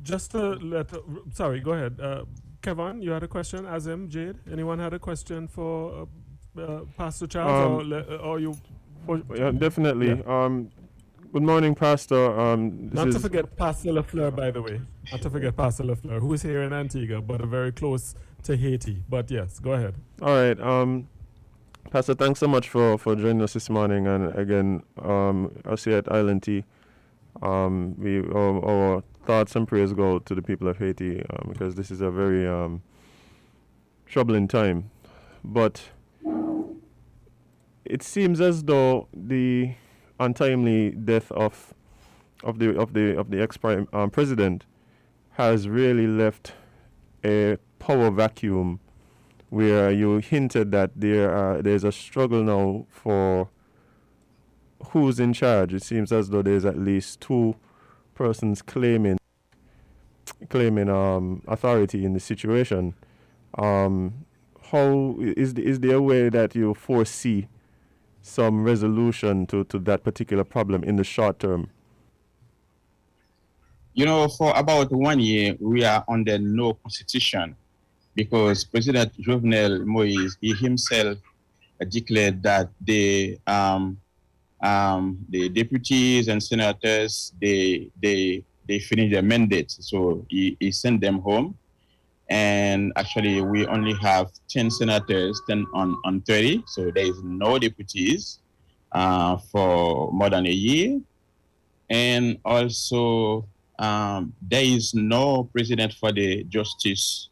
Just to let, sorry, go ahead. Kevon, you had a question? Azem, Jade, anyone had a question for Pastor Charles, or you? Yeah, Yeah. definitely. Good morning, Pastor. This Not to is forget Pastor Lafleur, by the way. Not to forget Pastor Lafleur, who is here in Antigua, but very close to Haiti. But yes, go ahead. all right. Pastor, thanks so much for joining us this morning. And again, us here at Island T, our thoughts and prayers go to the people of Haiti because this is a very troubling time. But it seems as though the untimely death of the ex president has really left a power vacuum where you hinted that there's a struggle now for who's in charge. It seems as though there's at least two persons claiming authority in the situation. How is there a way that you foresee some resolution to that particular problem in the short term? For about 1 year, we are under no constitution because President Jovenel Moise, he himself declared that the deputies and senators, they finished their mandate. So he sent them home. And actually, we only have 10 senators, 10 on 30. So there is no deputies for more than a year. And also, there is no president for the Justice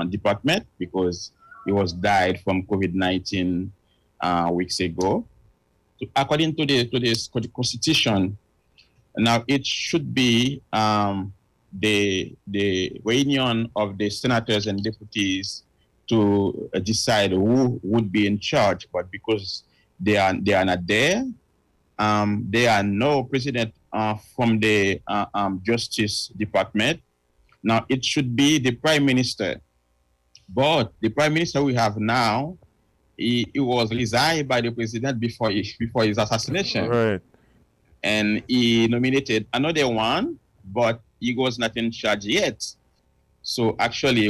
Department because he was died from COVID-19 weeks ago. So according to the Constitution, now it should be the reunion of the senators and deputies to decide who would be in charge, but because they are not there, there are no president from the Justice Department. Now it should be the Prime Minister, but the Prime Minister we have now, he was resigned by the president before his assassination, Right. and he nominated another one, but he was not in charge yet. So actually,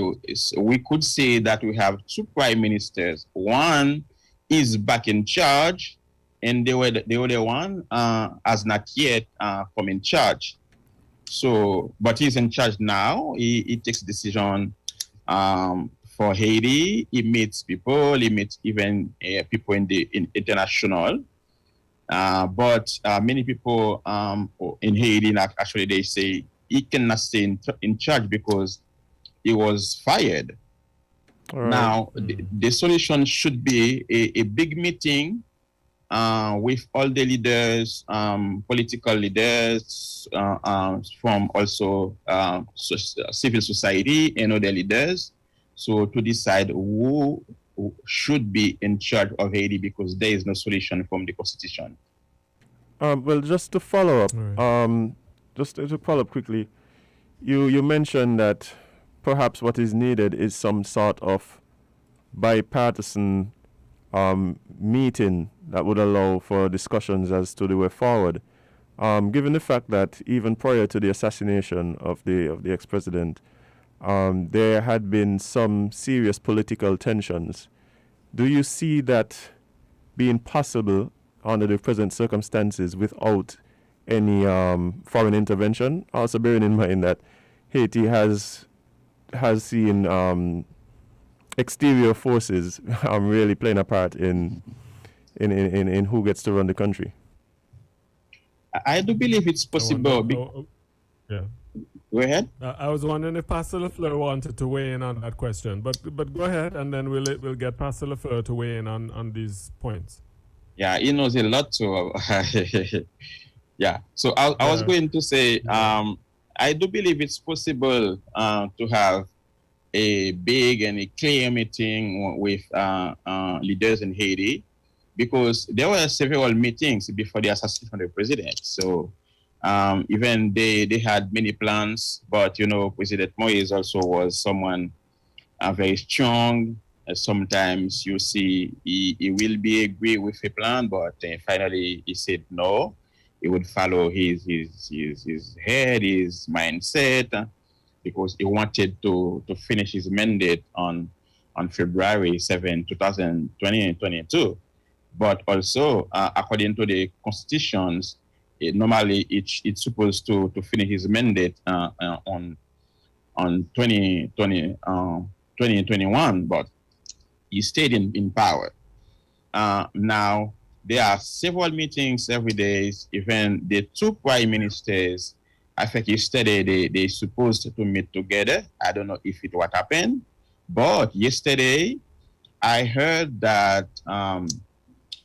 we could say that we have two prime ministers. One is back in charge, and the other one has not yet come in charge. So, but he's in charge now. He takes decision for Haiti. He meets people. He meets even people in international. But many people in Haiti, actually, they say he cannot stay in charge because he was fired. Right. Now, the solution should be a big meeting with all the leaders, political leaders, from also civil society and other leaders, so to decide who should be in charge of Haiti because there is no solution from the Constitution. Well, just to follow up, Right. just to follow up quickly, you mentioned that perhaps what is needed is some sort of bipartisan meeting that would allow for discussions as to the way forward. Given the fact that even prior to the assassination of the ex-president, there had been some serious political tensions. Do you see that being possible under the present circumstances without any foreign intervention? Also bearing in mind that Haiti has seen exterior forces really playing a part in who gets to run the country. I do believe it's possible. Yeah. Go ahead. I was wondering if Pastor Lafleur wanted to weigh in on that question, but go ahead, and then we'll get Pastor Lafleur to weigh in on these points. Yeah, he knows a lot too. Yeah. So I was going to say, I do believe it's possible to have a big and a clear meeting with leaders in Haiti, because there were several meetings before the assassination of the president. So even they had many plans, but President Moise also was someone very strong. Sometimes you see he will be agree with a plan, but finally he said no. he would follow his head, his mindset, because he wanted to finish his mandate on February 7, 2022. But also, according to the constitutions, normally it's supposed to finish his mandate on 2021, but he stayed in power. Now, there are several meetings every day. Even the two prime ministers, I think yesterday they supposed to meet together. I don't know if it what happened, but yesterday I heard that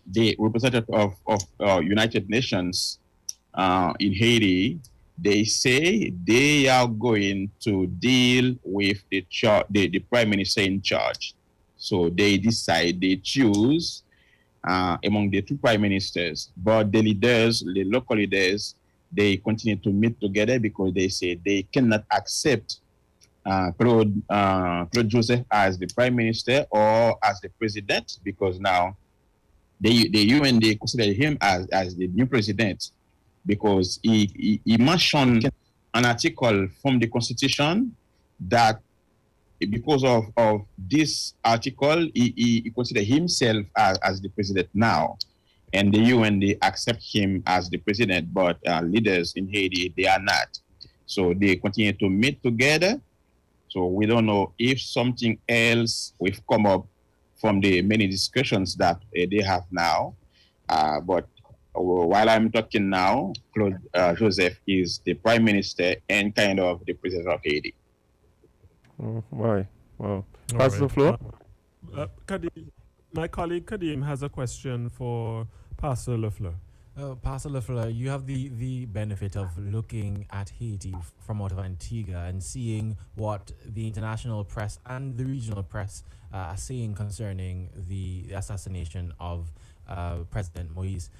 the representative of United Nations in Haiti, they say they are going to deal with the prime minister in charge. So they choose among the two prime ministers, but the local leaders, they continue to meet together because they say they cannot accept Claude Joseph as the prime minister or as the president, because now the UN, they consider him as the new president, because he mentioned an article from the constitution that because of this article, he consider himself as the president now. And the UN, they accept him as the president, but leaders in Haiti, they are not. So they continue to meet together. So we don't know if something else will come up from the many discussions that they have now. But while I'm talking now, Claude Joseph is the prime minister and kind of the president of Haiti. Oh, why? Wow. Pass the floor. Kadim, my colleague Kadim has a question for Pastor Lefleur. Pastor Lefleur, you have the benefit of looking at Haiti from out of Antigua and seeing what the international press and the regional press are saying concerning the assassination of President Moise.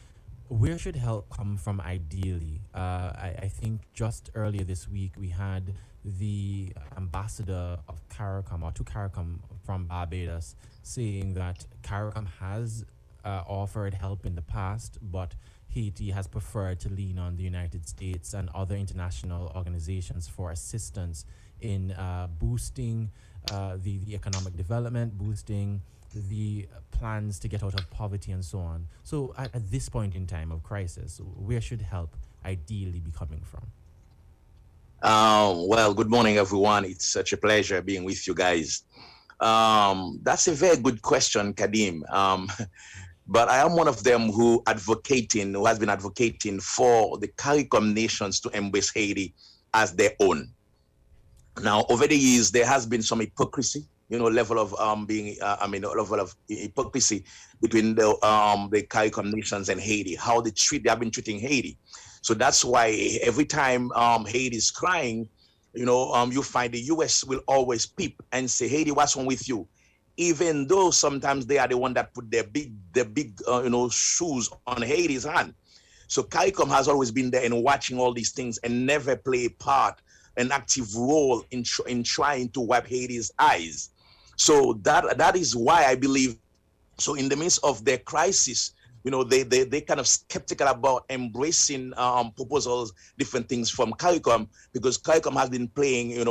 Where should help come from ideally? I think just earlier this week we had the ambassador of CARICOM, or to CARICOM from Barbados, saying that CARICOM has offered help in the past, but Haiti has preferred to lean on the United States and other international organizations for assistance in boosting the economic development, boosting the plans to get out of poverty and so on. So at this point in time of crisis, where should help ideally be coming from? Well, good morning, everyone. It's such a pleasure being with you guys. That's a very good question, Kadim. But I am one of them who has been advocating for the CARICOM nations to embrace Haiti as their own. Now, over the years, there has been some hypocrisy, level of hypocrisy between the CARICOM nations and Haiti, how they have been treating Haiti. So that's why every time Haiti is crying, you find the US will always peep and say, Haiti, what's wrong with you? Even though sometimes they are the one that put their big shoes on Haiti's hand. So CARICOM has always been there and watching all these things and never play a part, an active role in trying to wipe Haiti's eyes. So that is why I believe, so in the midst of their crisis, they kind of skeptical about embracing proposals, different things from CARICOM, because CARICOM has been playing,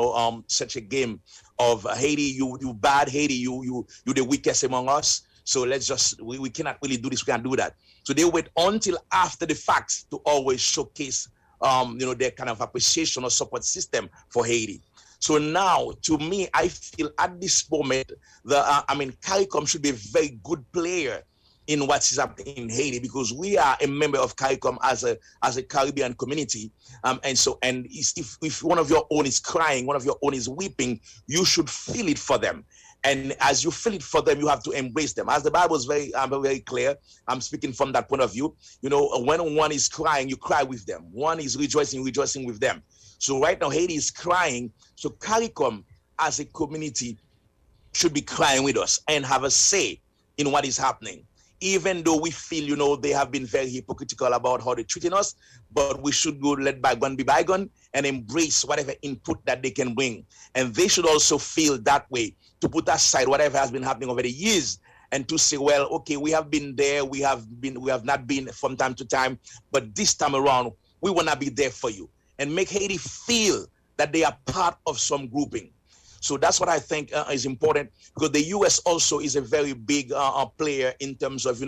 such a game of Haiti, you bad, Haiti, you the weakest among us. So let's just, we cannot really do this, we can't do that. So they wait until after the fact to always showcase, their kind of appreciation or support system for Haiti. So now, to me, I feel at this moment, CARICOM should be a very good player in what is happening in Haiti, because we are a member of CARICOM as a Caribbean community. And if one of your own is crying, one of your own is weeping, you should feel it for them. And as you feel it for them, you have to embrace them. As the Bible is very, very clear, I'm speaking from that point of view. When one is crying, you cry with them. One is rejoicing with them. So right now, Haiti is crying. So CARICOM as a community should be crying with us and have a say in what is happening. Even though we feel, they have been very hypocritical about how they're treating us, but we should go let bygone be bygone and embrace whatever input that they can bring. And they should also feel that way, to put aside whatever has been happening over the years and to say, well, okay, we have been there, we have not been from time to time, but this time around, we want to be there for you and make Haiti feel that they are part of some grouping. So that's what I think is important, because the U.S. also is a very big player in terms of,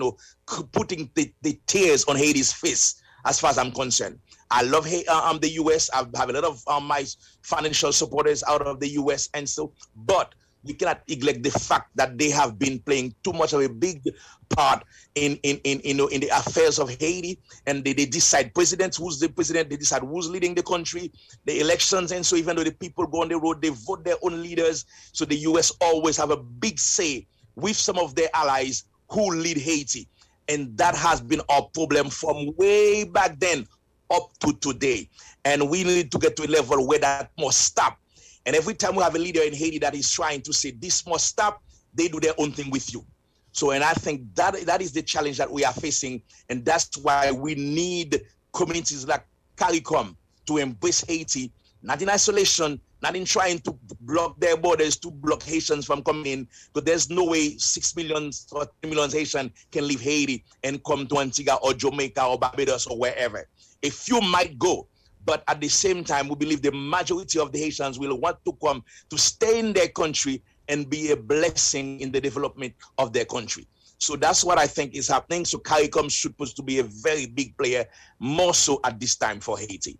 putting the tears on Haiti's face, as far as I'm concerned. I love the U.S. I have a lot of my financial supporters out of the U.S. and so, but we cannot neglect the fact that they have been playing too much of a big part in the affairs of Haiti, and they decide presidents, who's the president, they decide who's leading the country, the elections, and so even though the people go on the road, they vote their own leaders. So the U.S. always have a big say with some of their allies who lead Haiti, and that has been our problem from way back then up to today, and we need to get to a level where that must stop. And every time we have a leader in Haiti that is trying to say this must stop, they do their own thing with you. So, and I think that is the challenge that we are facing, and that's why we need communities like CARICOM to embrace Haiti, not in isolation, not in trying to block their borders, to block Haitians from coming in, because there's no way 6 million or 3 million Haitians can leave Haiti and come to Antigua or Jamaica or Barbados or wherever. A few might go, but at the same time, we believe the majority of the Haitians will want to come to stay in their country and be a blessing in the development of their country. So that's what I think is happening. So CARICOM is supposed to be a very big player, more so at this time for Haiti.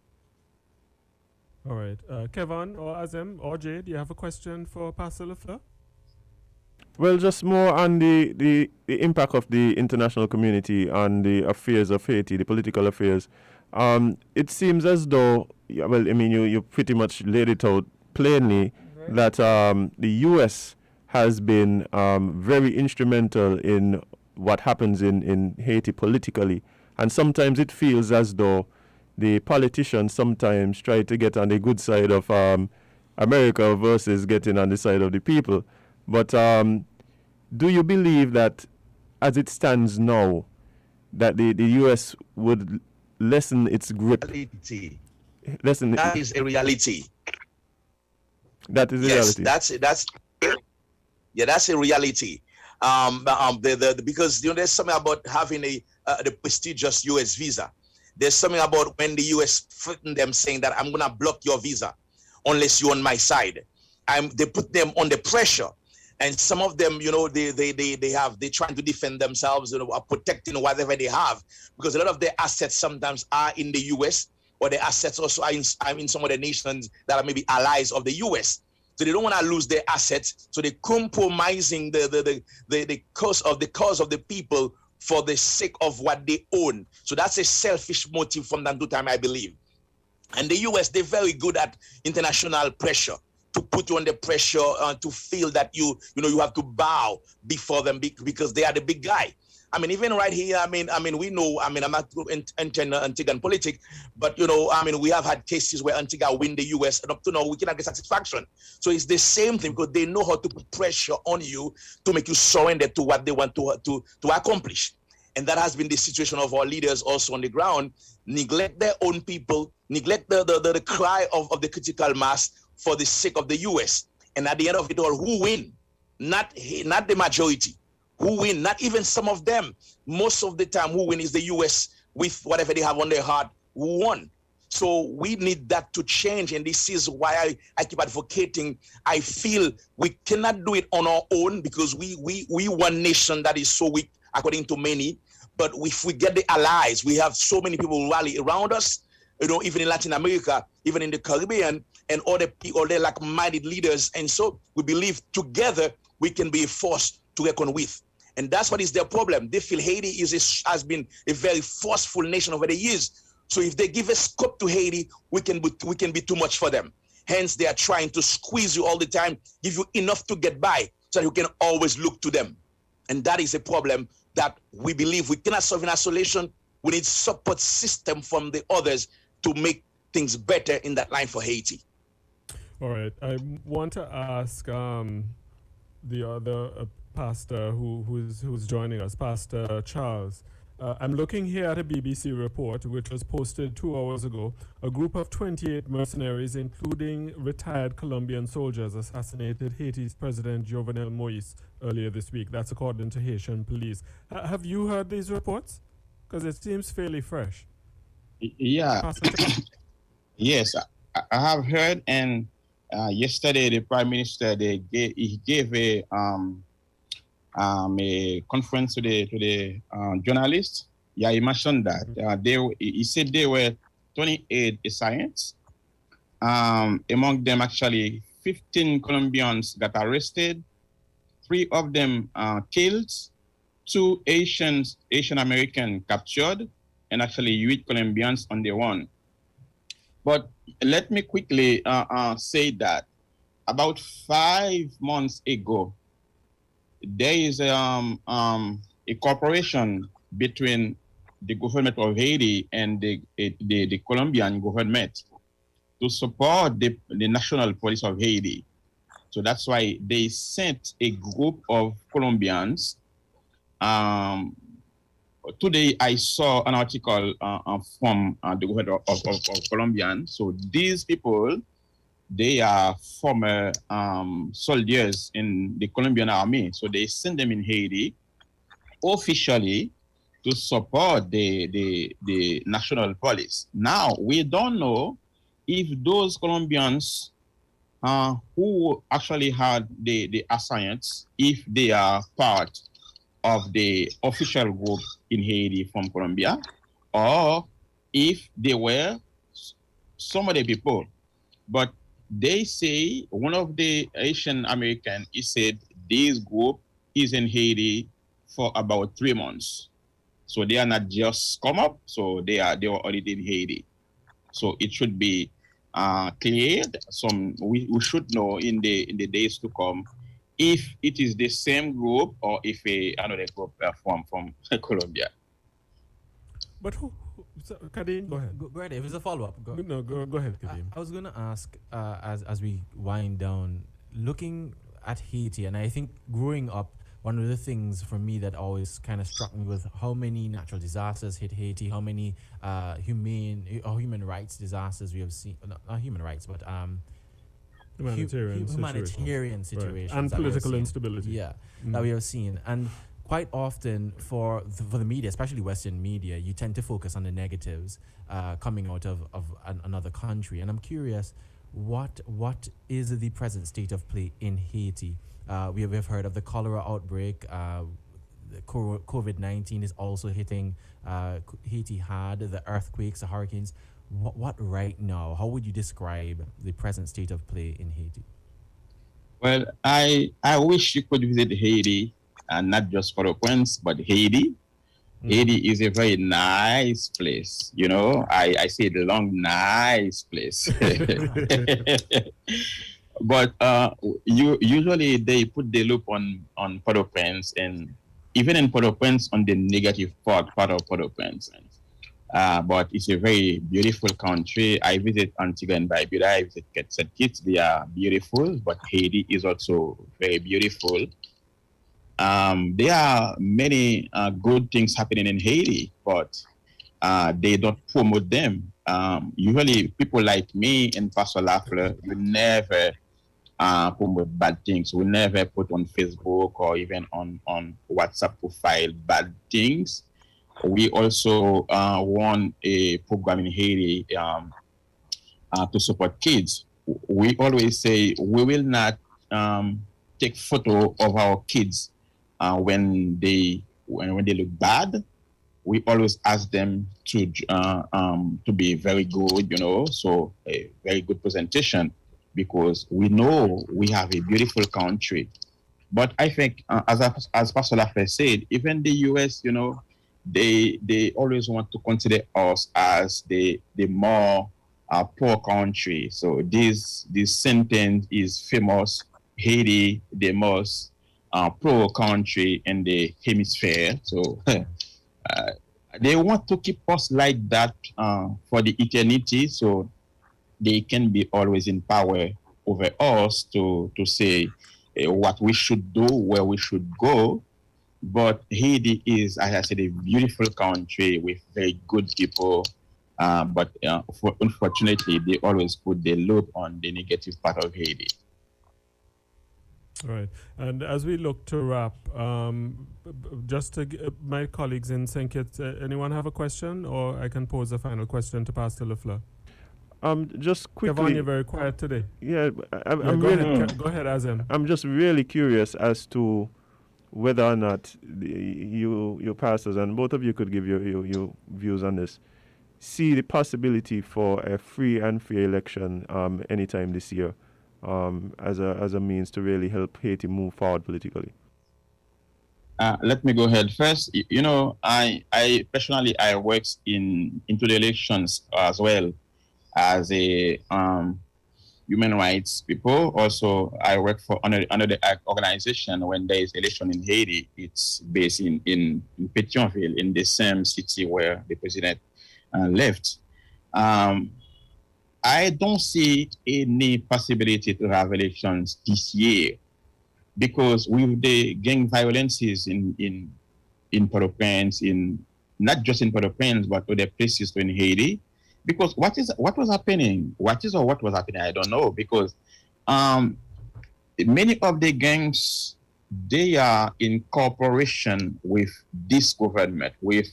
All right. Kevon or Azem or Jade, you have a question for Pastor Lafleur? Well, just more on the impact of the international community on the affairs of Haiti, the political affairs. It seems as though, well, I mean, you pretty much laid it out plainly, right, that the U.S. has been very instrumental in what happens in Haiti politically. And sometimes it feels as though the politicians sometimes try to get on the good side of America versus getting on the side of the people. But do you believe that, as it stands now, that the U.S. would lessen its grip? Reality. Lessen that is a reality. That is a reality. That's a reality. Because there's something about having the prestigious U.S. visa. There's something about when the U.S. threaten them saying that I'm gonna block your visa unless you're on my side. They put them under pressure. And some of them, they're trying to defend themselves, are protecting whatever they have, because a lot of their assets sometimes are in the U.S. or their assets also are in some of the nations that are maybe allies of the U.S. So they don't want to lose their assets. So they're compromising the cause of the people for the sake of what they own. So that's a selfish motive from time to time, I believe. And the U.S., they're very good at international pressure, to put you under pressure, to feel that you have to bow before them because they are the big guy. I mean, even right here, we know, I'm not entering Antiguan politics, but, we have had cases where Antigua win the U.S. and up to now, we cannot get satisfaction. So it's the same thing, because they know how to put pressure on you to make you surrender to what they want to accomplish. And that has been the situation of our leaders also on the ground, neglect their own people, neglect the cry of the critical mass for the sake of the U.S. And at the end of it all, who win? Not the majority. Who win? Not even some of them. Most of the time, who win is the U.S. with whatever they have on their heart, who won. So we need that to change. And this is why I keep advocating. I feel we cannot do it on our own, because we one nation that is so weak, according to many. But if we get the allies, we have so many people rally around us, even in Latin America, even in the Caribbean, and all the like-minded leaders. And so we believe together we can be a force to reckon with. And that's what is their problem. They feel Haiti has been a very forceful nation over the years. So if they give a scope to Haiti, we can be too much for them. Hence, they are trying to squeeze you all the time, give you enough to get by, so that you can always look to them. And that is a problem that we believe we cannot solve in isolation. We need support system from the others to make things better in that line for Haiti. All right. I want to ask the other pastor who's joining us, Pastor Charles. I'm looking here at a BBC report which was posted 2 hours ago. A group of 28 mercenaries, including retired Colombian soldiers, assassinated Haiti's President Jovenel Moïse earlier this week. That's according to Haitian police. Have you heard these reports? Because it seems fairly fresh. Yeah. Yes, I have heard. And yesterday, the Prime Minister he gave a conference to the journalists. Yeah, he mentioned that he said there were 28 assassins. Among them, actually, 15 Colombians got arrested, 3 of them killed, 2 Asian American captured, and actually 8 Colombians on their own. But let me quickly say that about 5 months ago, there is a cooperation between the government of Haiti and the Colombian government to support the national police of Haiti. So that's why they sent a group of Colombians. Today I saw an article from the government of Colombian. So these people, they are former soldiers in the Colombian army. So they send them in Haiti officially to support the national police. Now, we don't know if those Colombians who actually had the assignments, if they are part of the official group in Haiti from Colombia, or if they were some of the people. But they say one of the Asian American, he said this group is in Haiti for about 3 months. So they are not just come up, so they were already in Haiti. So it should be cleared. We should know in the days to come if it is the same group or if another group from Colombia. But Kadeem, go ahead. Go ahead. If it's a follow-up, go ahead, Kadeem. I was going to ask, as we wind down, looking at Haiti, and I think growing up, one of the things for me that always kind of struck me was how many natural disasters hit Haiti, how many human rights disasters we have seen, not human rights, but humanitarian situations. Right. And political instability. Yeah, that we have seen. And quite often for the media, especially Western media, you tend to focus on the negatives coming out of another country. And I'm curious, what is the present state of play in Haiti? We have heard of the cholera outbreak. The COVID-19 is also hitting Haiti hard, the earthquakes, the hurricanes. What right now? How would you describe the present state of play in Haiti? Well, I wish you could visit Haiti, and not just Port-au-Prince, but Haiti. Haiti is a very nice place. You know, I say the long, nice place. But usually they put the loop on Port-au-Prince, and even in Port-au-Prince on the negative part of Port-au-Prince. But it's a very beautiful country. I visit Antigua and Barbuda, I visit St Kitts. They are beautiful, but Haiti is also very beautiful. There are many good things happening in Haiti, but they don't promote them. Usually people like me and Pastor Lafleur, we never promote bad things. We never put on Facebook or even on WhatsApp profile bad things. We also run a program in Haiti to support kids. We always say we will not take photo of our kids when they look bad. We always ask them to be very good, you know, so a very good presentation, because we know we have a beautiful country. But I think, as Pastor Lafleur said, even the U.S., you know, they always want to consider us as the more poor country. So this sentence is famous: Haiti, the most poor country in the hemisphere. So they want to keep us like that for the eternity, so they can be always in power over us to say what we should do, where we should go. But Haiti is, as I said, a beautiful country with very good people. But unfortunately, they always put the load on the negative part of Haiti. Right. And as we look to wrap, just to my colleagues in St. Kitts, anyone have a question, or I can pose a final question to Pastor LaFleur? Just quickly. Kevon, you're very quiet today. Yeah, I'm go really. ahead, go ahead, Azem. I'm just really curious as to whether or not you pastors, and both of you could give your views on this, see the possibility for a free and fair election anytime this year, as a means to really help Haiti move forward politically. Let me go ahead first. You know, I personally worked into the elections as well as a human rights people. Also, I work for another organization when there is election in Haiti. It's based in Pétionville, in the same city where the president left. I don't see any possibility to have elections this year because with the gang violences in Port-au-Prince, not just in Port-au-Prince, but other places in Haiti. Because what was happening? What was happening? I don't know. Because many of the gangs, they are in cooperation with this government, with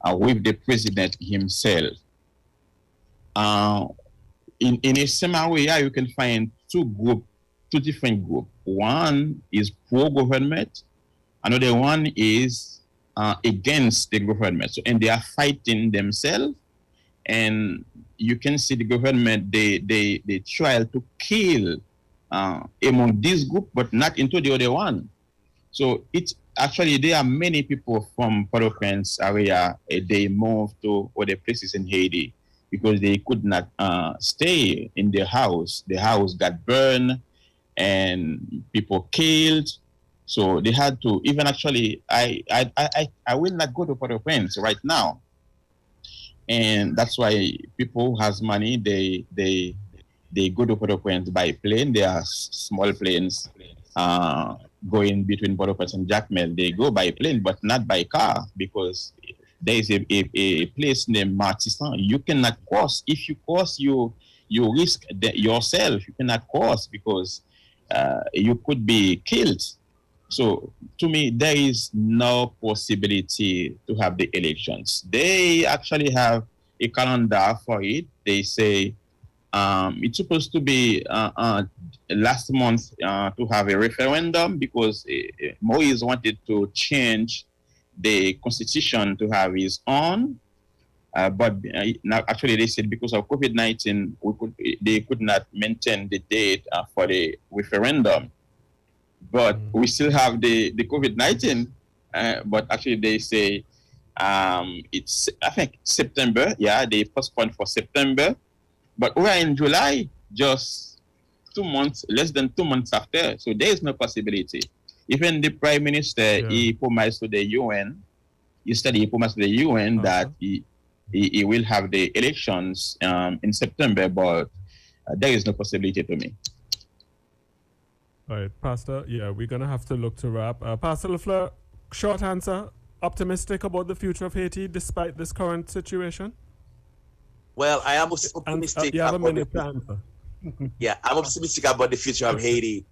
the president himself. In a similar way, you can find two different groups. One is pro-government, another one is against the government. So, and they are fighting themselves. And you can see the government, they try to kill among this group, but not into the other one. So it's actually, there are many people from Port-au-Prince area, they moved to other places in Haiti because they could not stay in their house. The house got burned and people killed. So they had to, even actually, I will not go to Port-au-Prince right now. And that's why people who has money, they go to Port-au-Prince by plane. There are small planes going between Port-au-Prince and Jacmel. They go by plane, but not by car, because there is a place named Martissan. You cannot cross. If you cross, you risk yourself. You cannot cross because you could be killed. So to me, there is no possibility to have the elections. They actually have a calendar for it. They say it's supposed to be last month to have a referendum because Moise wanted to change the constitution to have his own. But now actually they said because of COVID-19, they could not maintain the date for the referendum. But we still have the COVID-19, but actually they say it's, I think, September. Yeah, they postponed for September. But we're in July, just 2 months, less than 2 months after. So there is no possibility. Even the Prime Minister, he promised to the UN, he promised to the UN that he will have the elections in September, but there is no possibility to me. All right, Pastor, we're going to have to look to wrap. Pastor LaFleur, short answer, optimistic about the future of Haiti despite this current situation? Well, I am optimistic. You have a minute to answer. Yeah, I'm optimistic about the future of Haiti,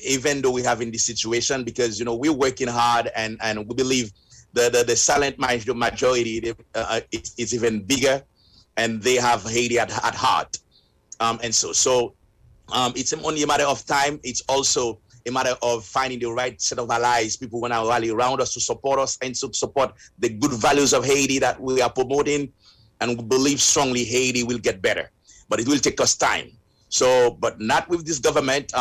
even though we're having this situation, because, we're working hard and we believe the silent majority is even bigger, and they have Haiti at heart. It's only a matter of time. It's also a matter of finding the right set of allies, people who want to rally around us to support us and to support the good values of Haiti that we are promoting. And we believe strongly Haiti will get better, but it will take us time. So, but not with this government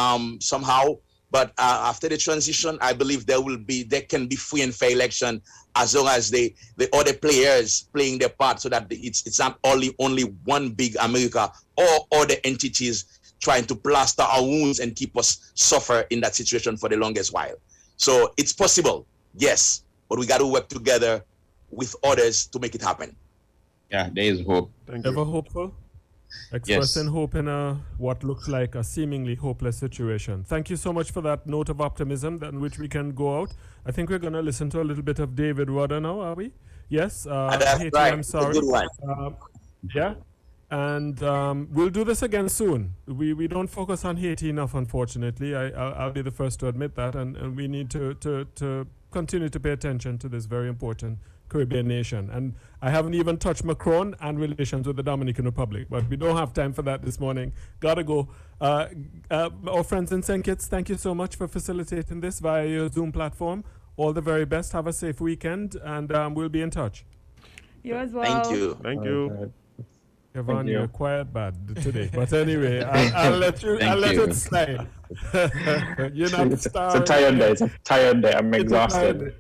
somehow. But after the transition, I believe there can be free and fair election as long as the other players playing their part, so that it's not only one big America or other entities trying to plaster our wounds and keep us suffer in that situation for the longest while. So it's possible, yes, but we got to work together with others to make it happen. Yeah, there is hope. Ever hopeful? expressing hope in what looks like a seemingly hopeless situation. Thank you so much for that note of optimism in which we can go out. I think we're going to listen to a little bit of David Rudder now, are we? Yes. That's Haiti, right. I'm sorry. Good one. Yeah. And we'll do this again soon. We don't focus on Haiti enough, unfortunately. I'll be the first to admit that. And we need to continue to pay attention to this very important Caribbean nation. And I haven't even touched Macron and relations with the Dominican Republic, but we don't have time for that this morning. Gotta go. Our friends in St Kitts, thank you so much for facilitating this via your Zoom platform. All the very best. Have a safe weekend, and we'll be in touch. You as well. Thank you. Thank you. Kevon, you're quiet bad today. But anyway, I'll let you. I'll let it slide. You're not It's a tired day. It's a tired day. I'm exhausted.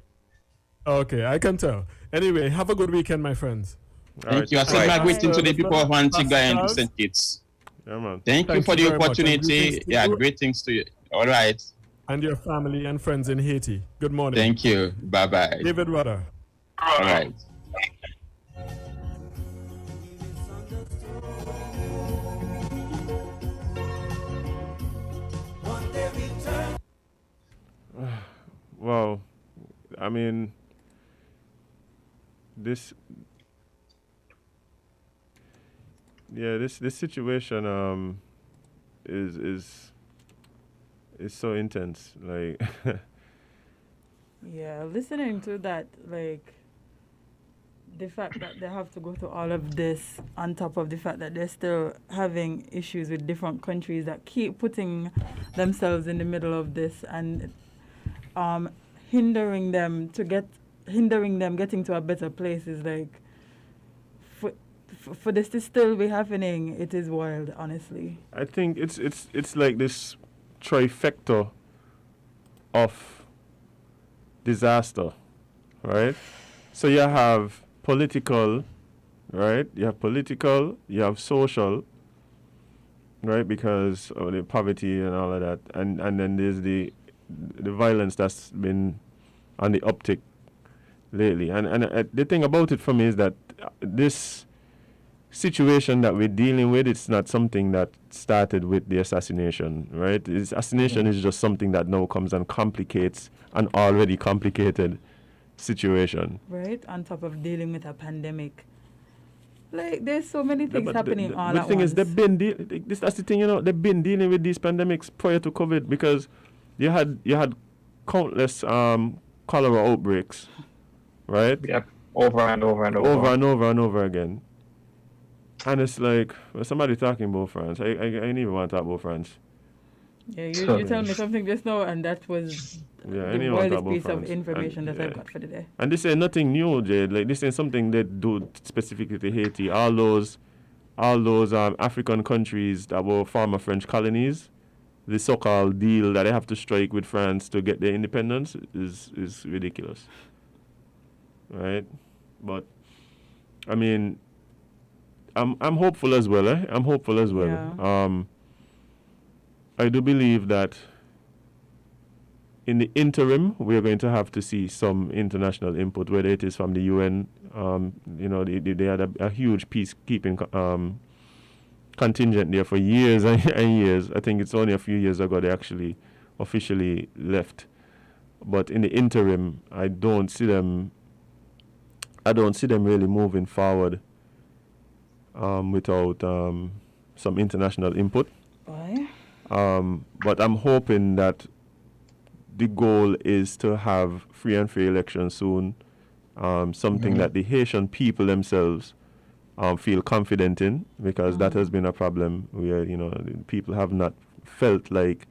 Okay, I can tell. Anyway, have a good weekend, my friends. Thank you. I send my greetings to the people of Antigua and St Kitts. Yeah, man. Thank you for the very much. opportunity. Yeah, greetings to you. All right. And your family and friends in Haiti. Good morning. Thank you. Bye-bye. David Rudder. All right. Well, I mean, this situation is so intense. Like, Yeah, listening to that, like, the fact that they have to go through all of this on top of the fact that they're still having issues with different countries that keep putting themselves in the middle of this and hindering them getting to a better place is like, for this to still be happening, it is wild, honestly. I think it's like this trifecta of disaster, right? So you have political, right? You have political, you have social, right? Because of the poverty and all of that, and then there's the violence that's been on the uptick lately. And the thing about it for me is that this situation that we're dealing with, it's not something that started with the assassination, right? The assassination is just something that now comes and complicates an already complicated situation. Right? On top of dealing with a pandemic. Like, there's so many things happening all the at thing once. is, that's the thing, they've been dealing with these pandemics prior to COVID, because you had countless cholera outbreaks, right? Yep. Over and over and over. Over and over and over again. And it's like, well, somebody talking about France. I ain't even want to talk about France. Yeah, you tell me something just now, and that was the wildest piece of information that I've got for today. And this ain't nothing new, Jade. Like, this ain't something they do specifically to Haiti. All those African countries that were former French colonies, the so-called deal that they have to strike with France to get their independence is ridiculous, right? But I mean, I'm hopeful as well. I'm hopeful as well. Yeah. I do believe that in the interim, we're going to have to see some international input, whether it is from the UN. They had a huge peacekeeping contingent there for years and years. I think it's only a few years ago they actually officially left. But in the interim, I don't see them really moving forward without some international input. Why? But I'm hoping that the goal is to have free and fair elections soon, something that the Haitian people themselves feel confident in, because that has been a problem where, people have not felt like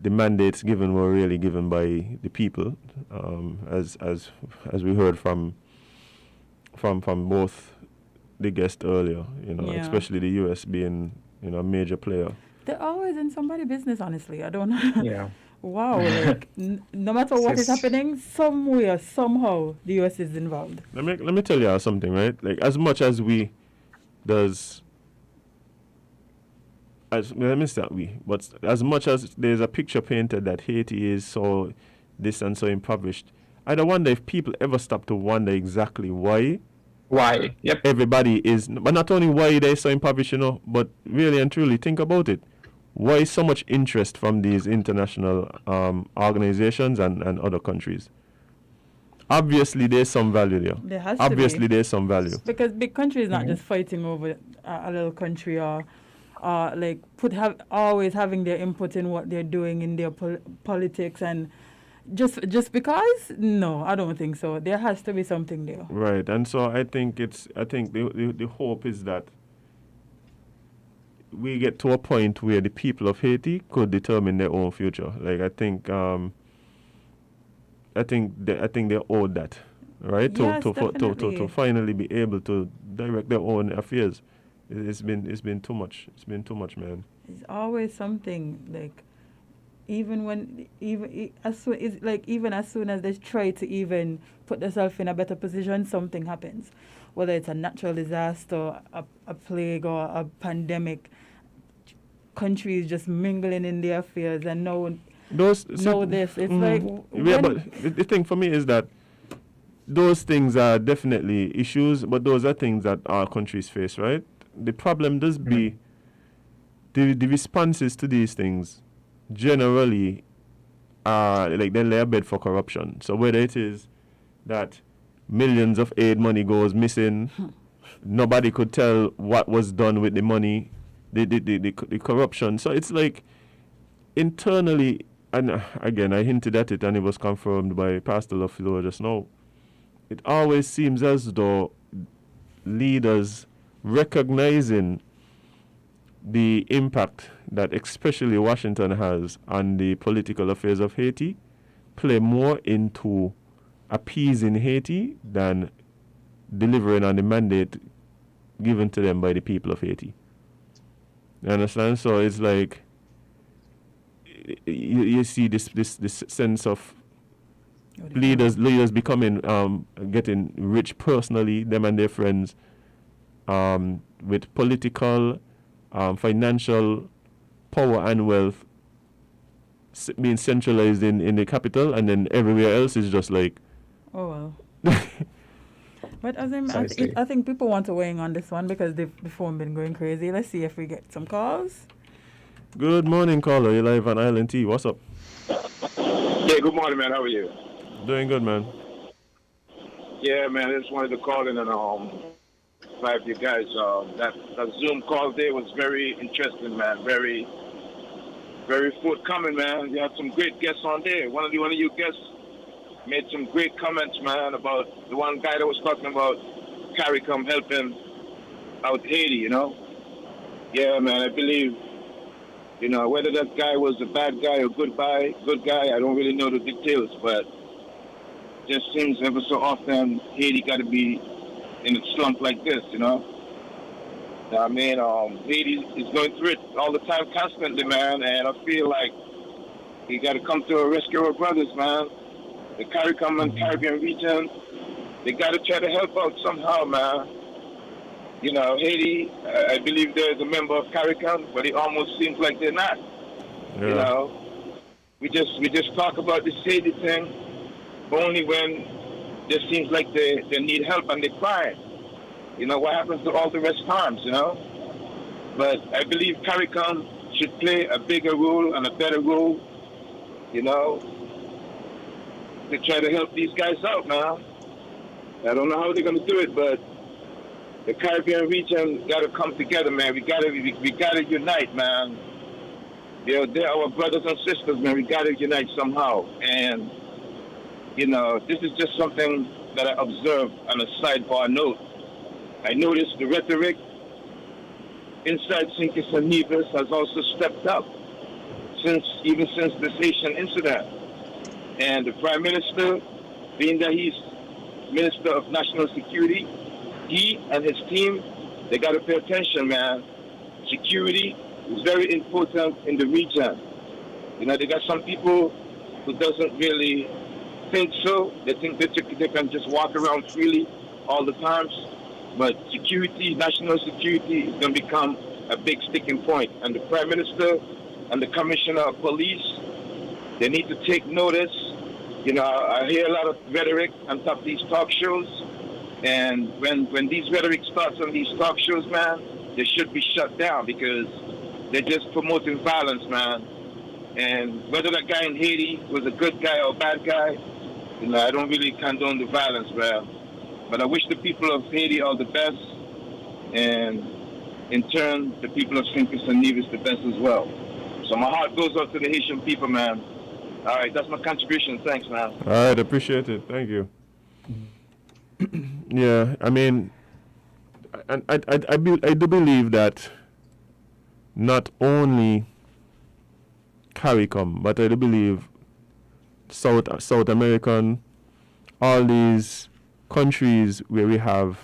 the mandates given were really given by the people, as we heard from both the guests earlier, especially the US being, a major player. They're always in somebody's business, honestly. I don't know. Yeah. Wow, like, no matter what is happening, somewhere, somehow, the US is involved. Let me tell you something, right? Like, as much as but as much as there's a picture painted that Haiti is so this and so impoverished, I don't wonder if people ever stop to wonder exactly why Why? Yep. Everybody is, but not only why they're so impoverished, but really and truly think about it. Why so much interest from these international organizations and other countries? Obviously, there's some value there. There has Obviously, to be. there's some value. Because big countries not just fighting over a little country or like always having their input in what they're doing in their politics and just because no, I don't think so. There has to be something there. Right, and so I think the hope is that we get to a point where the people of Haiti could determine their own future. Like I think they owe that, right? Yes, to finally be able to direct their own affairs. It's been too much. It's been too much, man. It's always something like even as soon as they try to even put themselves in a better position, something happens. Whether it's a natural disaster, a plague, or a pandemic, countries just mingling in their affairs and this. It's like but the thing for me is that those things are definitely issues, but those are things that our countries face, right? The problem does be the responses to these things generally are like they lay a bed for corruption. So whether it is that millions of aid money goes missing, nobody could tell what was done with the money, the corruption. So it's like internally, and again I hinted at it and it was confirmed by Pastor Lafilo just now, it always seems as though leaders recognizing the impact that especially Washington has on the political affairs of Haiti play more into appeasing Haiti than delivering on the mandate given to them by the people of Haiti. You understand? So it's like you see this sense of leaders becoming getting rich personally, them and their friends, with political, financial power and wealth being centralized in the capital, and then everywhere else is just like, oh well. But I think people want to weigh in on this one because the phone been going crazy. Let's see if we get some calls. Good morning, caller. You're live on Island T. What's up? Yeah, good morning, man. How are you? Doing good, man. Yeah, man. I just wanted to call in and five you guys. That Zoom call today was very interesting, man. Very, very forthcoming, man. You had some great guests on there. One of you guests made some great comments, man, about the one guy that was talking about CARICOM helping out Haiti, Yeah, man, I believe, whether that guy was a bad guy or good guy, I don't really know the details, but it just seems ever so often Haiti got to be in a slump like this, I mean, Haiti is going through it all the time, constantly, man, and I feel like we got to come to a rescue our brothers, man. The CARICOM and Caribbean region, they got to try to help out somehow, man. Haiti, I believe there's a member of CARICOM, but it almost seems like they're not. Yeah. We just talk about this Haiti thing only when it seems like they need help and they cry. What happens to all the rest times, But I believe CARICOM should play a bigger role and a better role, to try to help these guys out, man. I don't know how they're going to do it, but the Caribbean region got to come together, man. We got to unite, man. They're our brothers and sisters, man. We got to unite somehow. And, this is just something that I observed on a sidebar note. I noticed the rhetoric inside St Kitts and Nevis has also stepped up since the Haitian incident. And the Prime Minister, being that he's Minister of National Security, he and his team, they got to pay attention, man. Security is very important in the region. They got some people who doesn't really think so. They think that they can just walk around freely all the times. But security, national security is going to become a big sticking point. And the Prime Minister and the Commissioner of Police, they need to take notice. I hear a lot of rhetoric on top of these talk shows, And when these rhetoric starts on these talk shows, man, they should be shut down because they're just promoting violence, man. And whether that guy in Haiti was a good guy or a bad guy, you know, I don't really condone the violence, man. But I wish the people of Haiti all the best, and in turn, the people of St Kitts and Nevis the best as well. So my heart goes out to the Haitian people, man. All right, that's my contribution. Thanks, man. All right, appreciate it. Thank you. Yeah, I mean, I do believe that not only CARICOM, but I do believe South American, all these countries where we have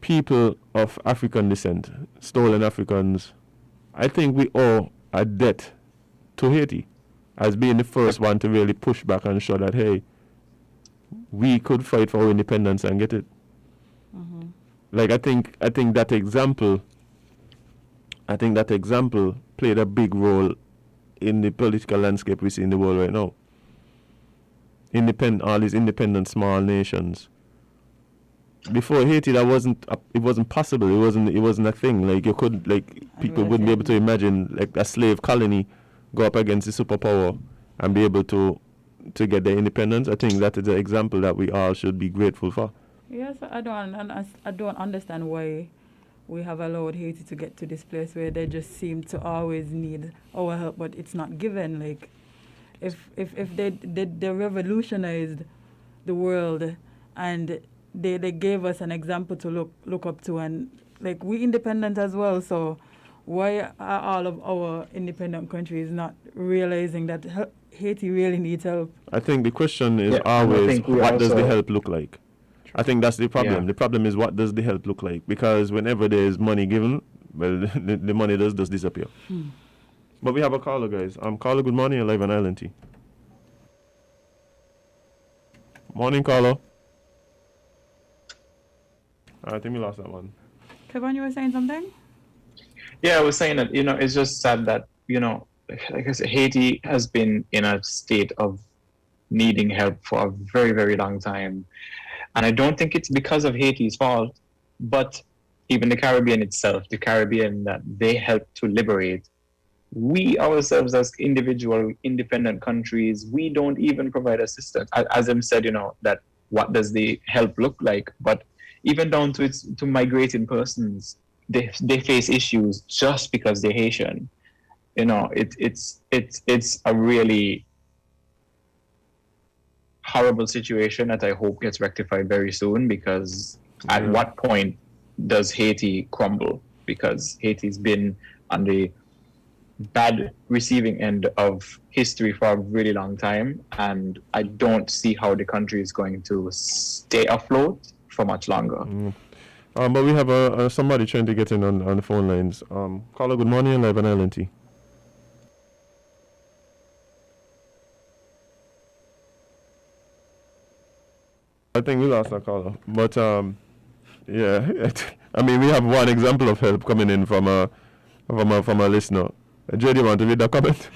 people of African descent, stolen Africans, I think we owe a debt to Haiti as being the first one to really push back and show that, hey, we could fight for our independence and get it. Mm-hmm. Like I think that example played a big role in the political landscape we see in the world right now. All these independent small nations. Before Haiti, it wasn't possible. It wasn't a thing. Like you couldn't, like people wouldn't be able to imagine like a slave colony go up against a superpower and be able to get their independence. I think that is an example that we all should be grateful for. Yes, I don't understand why we have allowed Haiti to get to this place where they just seem to always need our help, but it's not given. Like, if they revolutionized the world and they gave us an example to look up to, and like we independent as well, so why are all of our independent countries not realizing that Haiti really needs help? I think the question is always, what does the help look like? I think that's the problem. Yeah. The problem is, what does the help look like? Because whenever there is money given, well, the money does disappear. But we have a caller, guys. Caller, good morning. You're live on Island T. Morning, caller. I think we lost that one. Kevon, you were saying something? Yeah, I was saying that, it's just sad that, like I said, Haiti has been in a state of needing help for a very, very long time. And I don't think it's because of Haiti's fault, but even the Caribbean itself, the Caribbean that they helped to liberate, we ourselves as individual independent countries, we don't even provide assistance. As Azem said, that what does the help look like? But even down to migrating persons, they face issues just because they're Haitian. It's a really horrible situation that I hope gets rectified very soon, because at what point does Haiti crumble? Because Haiti's been on the bad receiving end of history for a really long time, and I don't see how the country is going to stay afloat for much longer. But we have somebody trying to get in on the phone lines. Caller, good morning, live on LNT. I think we lost our caller, but yeah, I mean, we have one example of help coming in from a listener. Jade, you want to read that comment?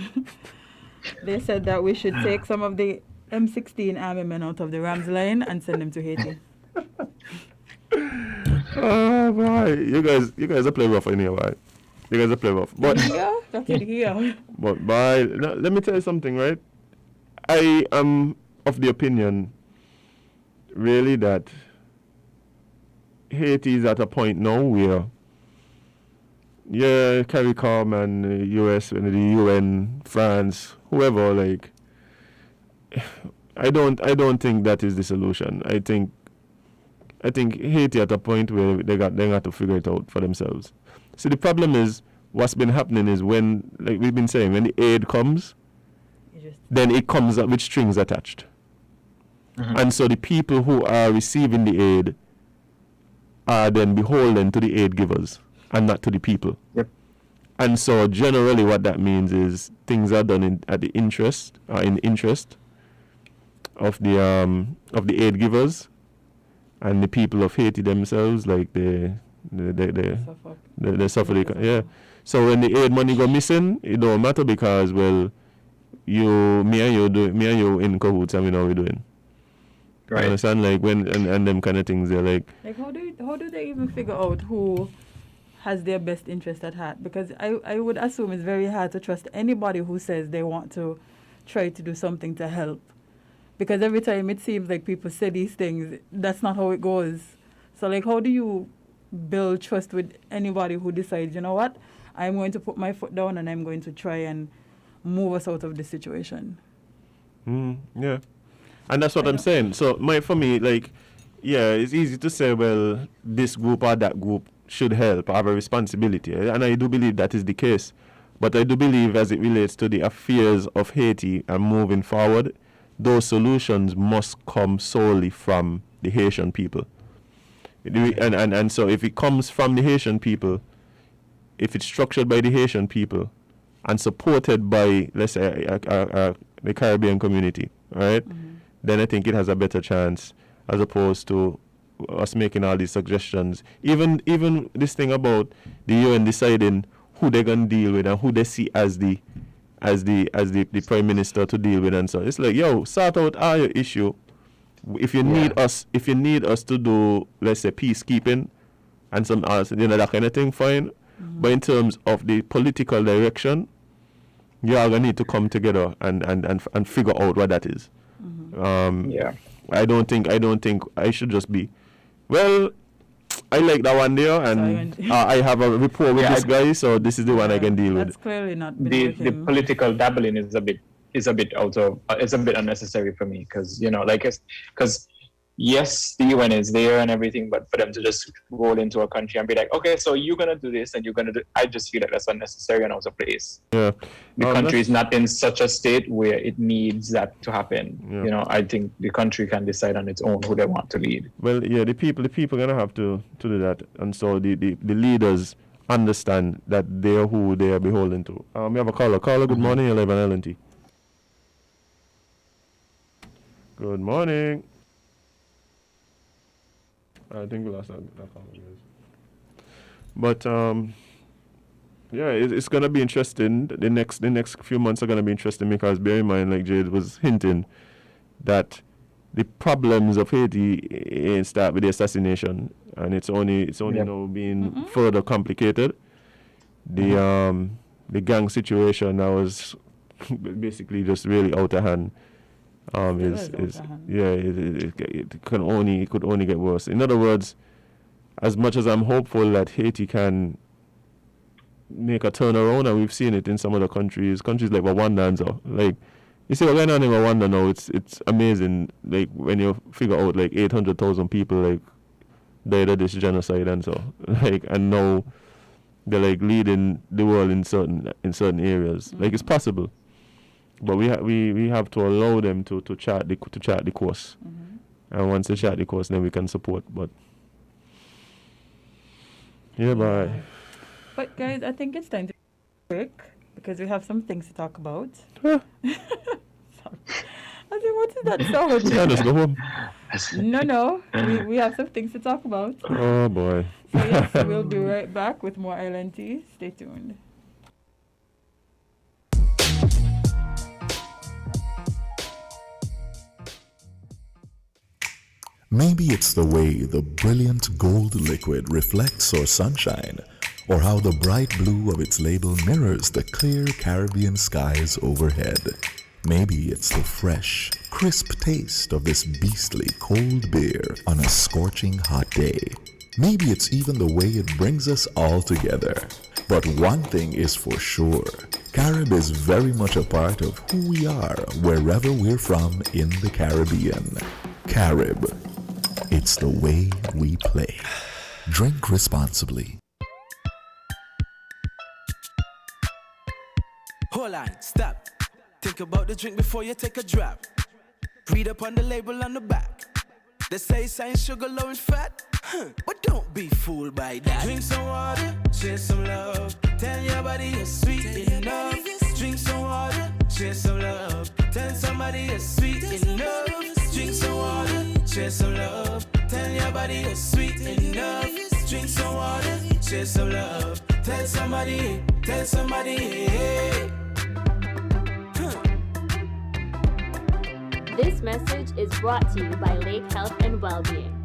They said that we should take some of the M16 army men out of the Rams line and send them to Haiti. Oh boy, you guys are play rough in here, right? You guys are play rough, but yeah, that's it here. But let me tell you something, right? I am of the opinion, really, that Haiti is at a point now where, yeah, CARICOM and US and the UN, France, whoever, like, I don't think that is the solution. I think Haiti at a point where they got to figure it out for themselves. See, the problem is, what's been happening is when, like we've been saying, when the aid comes, then it comes up with strings attached. Mm-hmm. And so the people who are receiving the aid are then beholden to the aid givers and not to the people. Yep. And so generally what that means is things are done in the interest of the aid givers and the people of Haiti themselves, like they suffer. Yeah. So when the aid money go missing, it don't matter because, well, me and you in cahoots and we know what we're doing. Right. You understand? Like when and them kind of things. They're like how do they even figure out who has their best interest at heart? Because I would assume it's very hard to trust anybody who says they want to try to do something to help. Because every time it seems like people say these things, that's not how it goes. So like, how do you build trust with anybody who decides, you know what, I'm going to put my foot down and I'm going to try and move us out of this situation? Yeah. And that's what I'm saying. So for me, like, yeah, it's easy to say, well, this group or that group should help, have a responsibility. And I do believe that is the case. But I do believe as it relates to the affairs of Haiti and moving forward, those solutions must come solely from the Haitian people. And so if it comes from the Haitian people, if it's structured by the Haitian people and supported by, let's say, the Caribbean community, right? Then I think it has a better chance as opposed to us making all these suggestions. Even this thing about the UN deciding who they're gonna deal with and who they see as the prime minister to deal with, and so it's like, yo, sort out all your issue. If you need us to do, let's say, peacekeeping and some that kind of thing, fine. But in terms of the political direction, you are gonna need to come together and figure out what that is. I don't think I should just be, well, I like that one there, and I have a rapport with this guy, so this is the one I can deal with. That's clearly not the political dabbling is a bit it's a bit unnecessary for me, because yes, the UN is there and everything, but for them to just roll into a country and be like, okay, so you're gonna do this and you're gonna do, I just feel like that's unnecessary and out of place. Yeah, the country is not in such a state where it needs that to happen. Yeah. I think the country can decide on its own who they want to lead. Well, yeah, the people are gonna have to do that, and so the leaders understand that they're who they are beholden to. We have a caller. Caller, good morning. You're live on LNT. Good morning. I think we lost that caller. But yeah, it's gonna be interesting. The next few months are gonna be interesting, because bear in mind, like Jade was hinting, that the problems of Haiti start with the assassination, and it's only now being further complicated. The gang situation now is basically just really out of hand. It could only get worse. In other words, as much as I'm hopeful that Haiti can make a turnaround, and we've seen it in some other countries like Rwanda and so, like, you see what's going on in Rwanda now, it's amazing, like, when you figure out like 800,000 people like died of this genocide and so, like, and now they're like leading the world in certain areas. Like, it's possible. But we have to allow them to chart the course, and once they chart the course, then we can support. But bye. But guys, I think it's time to break, because we have some things to talk about. Huh? I think, what is that sound? Yeah, just go home. No, we have some things to talk about. Oh boy. So yes, we'll be right back with more LNT. Stay tuned. Maybe it's the way the brilliant gold liquid reflects our sunshine, or how the bright blue of its label mirrors the clear Caribbean skies overhead. Maybe it's the fresh, crisp taste of this beastly cold beer on a scorching hot day. Maybe it's even the way it brings us all together. But one thing is for sure, Carib is very much a part of who we are wherever we're from in the Caribbean. Carib. It's the way we play. Drink responsibly. Hold on, stop. Think about the drink before you take a drop. Read up on the label on the back. They say science sugar low in fat, but don't be fooled by that. Drink some water, share some love. Tell your body you're sweet enough. Drink some water, share some love. Tell somebody you're sweet enough. Drink some water, share some love. Tell your body you're sweet enough. Drink some water, share some love. Tell somebody, hey. This message is brought to you by Lake Health and Wellbeing.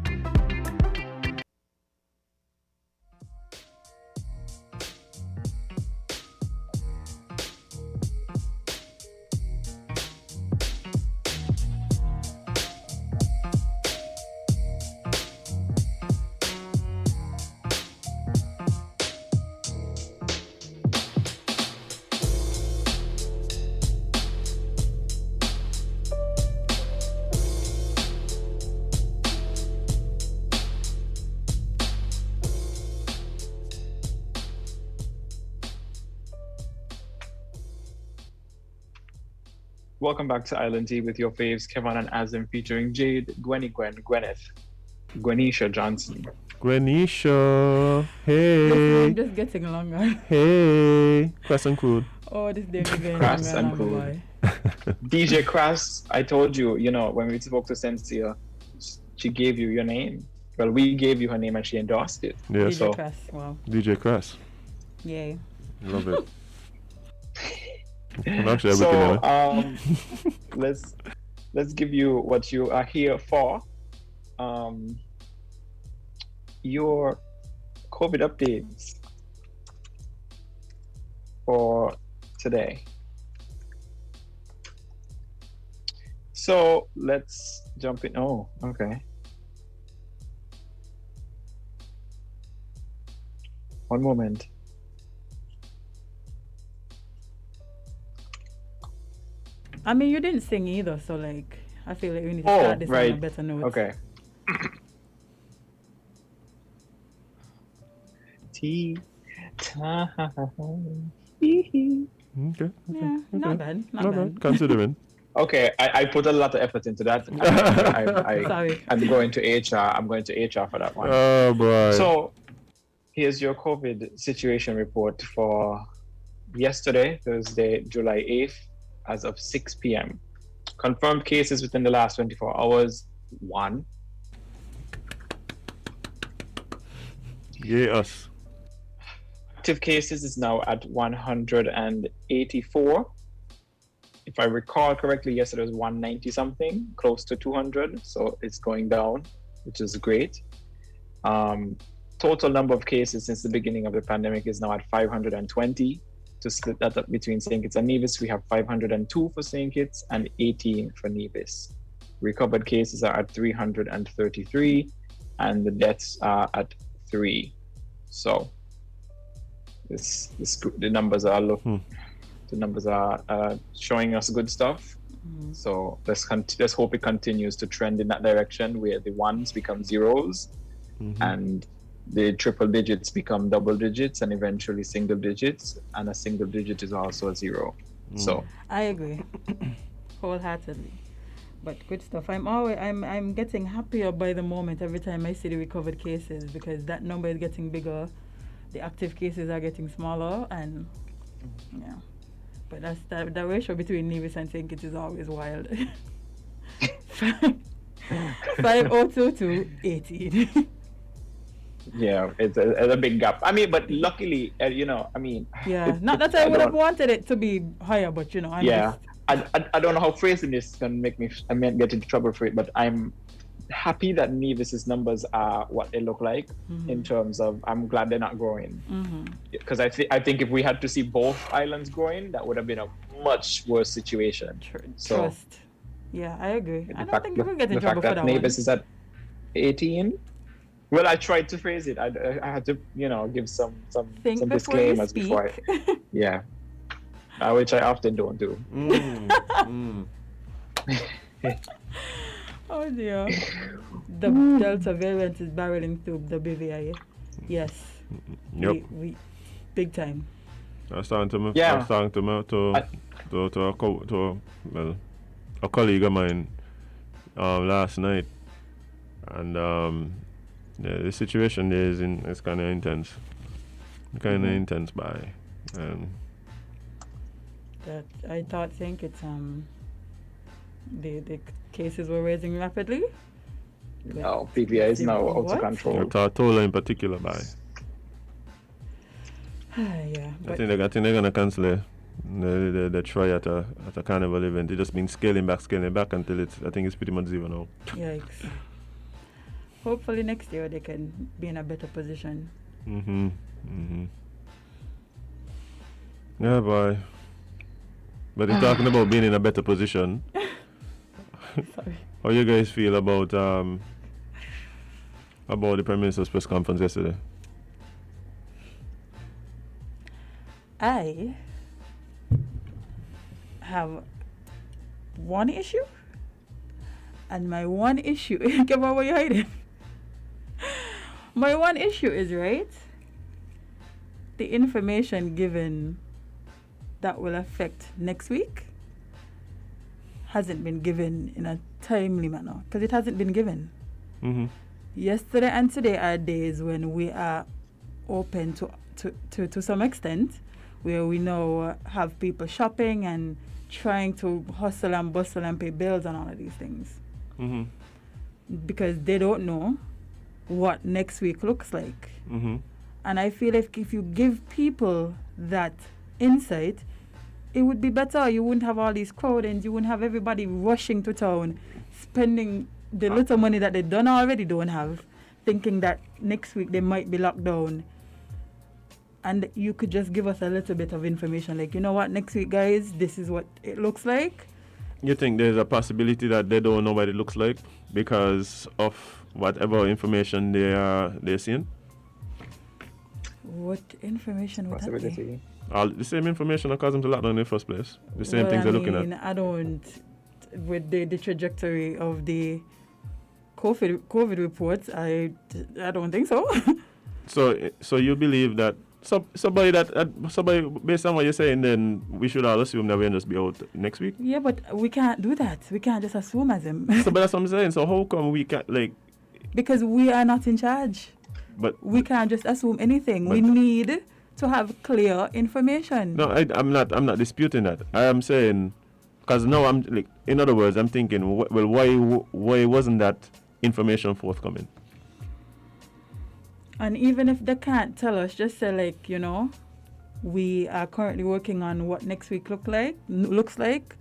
Welcome back to Island Tea with your faves, Kevon and Azem, featuring Jade, Gwyneth, Gwenisha Johnson. Gwenisha, hey. I'm just getting longer. Hey. Crass and Crude. Oh, this day getting Crass longer. and Crude. DJ Crass, I told you, when we spoke to Sensia, she gave you your name. Well, we gave you her name and she endorsed it. Yeah, DJ Crass, wow. DJ Crass. Yay. Love it. Let's give you what you are here for. Your COVID updates for today. So let's jump in. Oh, okay. One moment. I mean, you didn't sing either, so like, I feel like we need to start this on a better note. Okay. Tea time. Okay. Yeah, not bad. Not bad. Considering. Okay, I put a lot of effort into that. Sorry. I'm going to HR. I'm going to HR for that one. Oh boy. So here's your COVID situation report for yesterday, Thursday, July 8th, as of 6 p.m. Confirmed cases within the last 24 hours, 1. Yeah, us. Active cases is now at 184. If I recall correctly, yesterday was 190 something, close to 200. So it's going down, which is great. Total number of cases since the beginning of the pandemic is now at 520. To split that up between St Kitts and Nevis, we have 502 for St Kitts and 18 for Nevis. Recovered cases are at 333, and the deaths are at 3. So the numbers are showing us good stuff. So let's hope it continues to trend in that direction, where the ones become zeros, and the triple digits become double digits, and eventually single digits, and a single digit is also a 0. So I agree wholeheartedly. But good stuff. I'm getting happier by the moment every time I see the recovered cases, because that number is getting bigger, the active cases are getting smaller, and yeah. But that's the ratio between Nevis and St Kitts is always wild. 502 to 18. Yeah, it's a big gap. I mean, but luckily, yeah, not that I would have wanted it to be higher, but I don't know how phrasing this can make me, get into trouble for it, but I'm happy that Nevis's numbers are what they look like, in terms of, I'm glad they're not growing. Because I think if we had to see both islands growing, that would have been a much worse situation. Trust. Yeah, I agree. I don't think we'll get in trouble for that one. The fact that Nevis is at 18. Well, I tried to phrase it. I had to, give some disclaimers before yeah. Which I often don't do. Oh dear. The Delta variant is barreling through the BVI. Yes. Yep. We big time. I was talking to a colleague of mine last night, and the situation there is kind of intense. Intense by. That I think it's the cases were rising rapidly. No, PVI is now out of control. Tola in particular by. Yeah. I think they're gonna cancel it. They try at a carnival event. They just been scaling back until I think it's pretty much zero now. Yikes. Hopefully next year they can be in a better position. Yeah, boy. But you're talking about being in a better position. Sorry. How you guys feel about the Prime Minister's press conference yesterday? I have one issue, and my one issue, Kevon, what are you hiding? My one issue is, right, the information given that will affect next week hasn't been given in a timely manner, because it hasn't been given. Yesterday and today are days when we are open to some extent, where we now have people shopping and trying to hustle and bustle and pay bills and all of these things. Because they don't know what next week looks like. And I feel if you give people that insight, it would be better. You wouldn't have all these crowdings. You wouldn't have everybody rushing to town, spending the little money that they already don't have, thinking that next week they might be locked down. And you could just give us a little bit of information, like, you know what, next week, guys, this is what it looks like. You think there's a possibility that they don't know what it looks like because of whatever information they're seeing? What information would that be? The same information that caused them to lock down in the first place. The same things they're looking at. I don't, with the trajectory of the COVID reports, I don't think so. So you believe that somebody based on what you're saying, then we should all assume that we'll just be out next week? Yeah, but we can't do that. We can't just assume as him. But that's what I'm saying. So how come we can't, like... Because we are not in charge. But we can't just assume anything. We need to have clear information. No, I'm not disputing that. I am saying, because now I'm like, in other words, I'm thinking, well, why wasn't that information forthcoming? And even if they can't tell us, just say, like, you know, we are currently working on what next week looks like.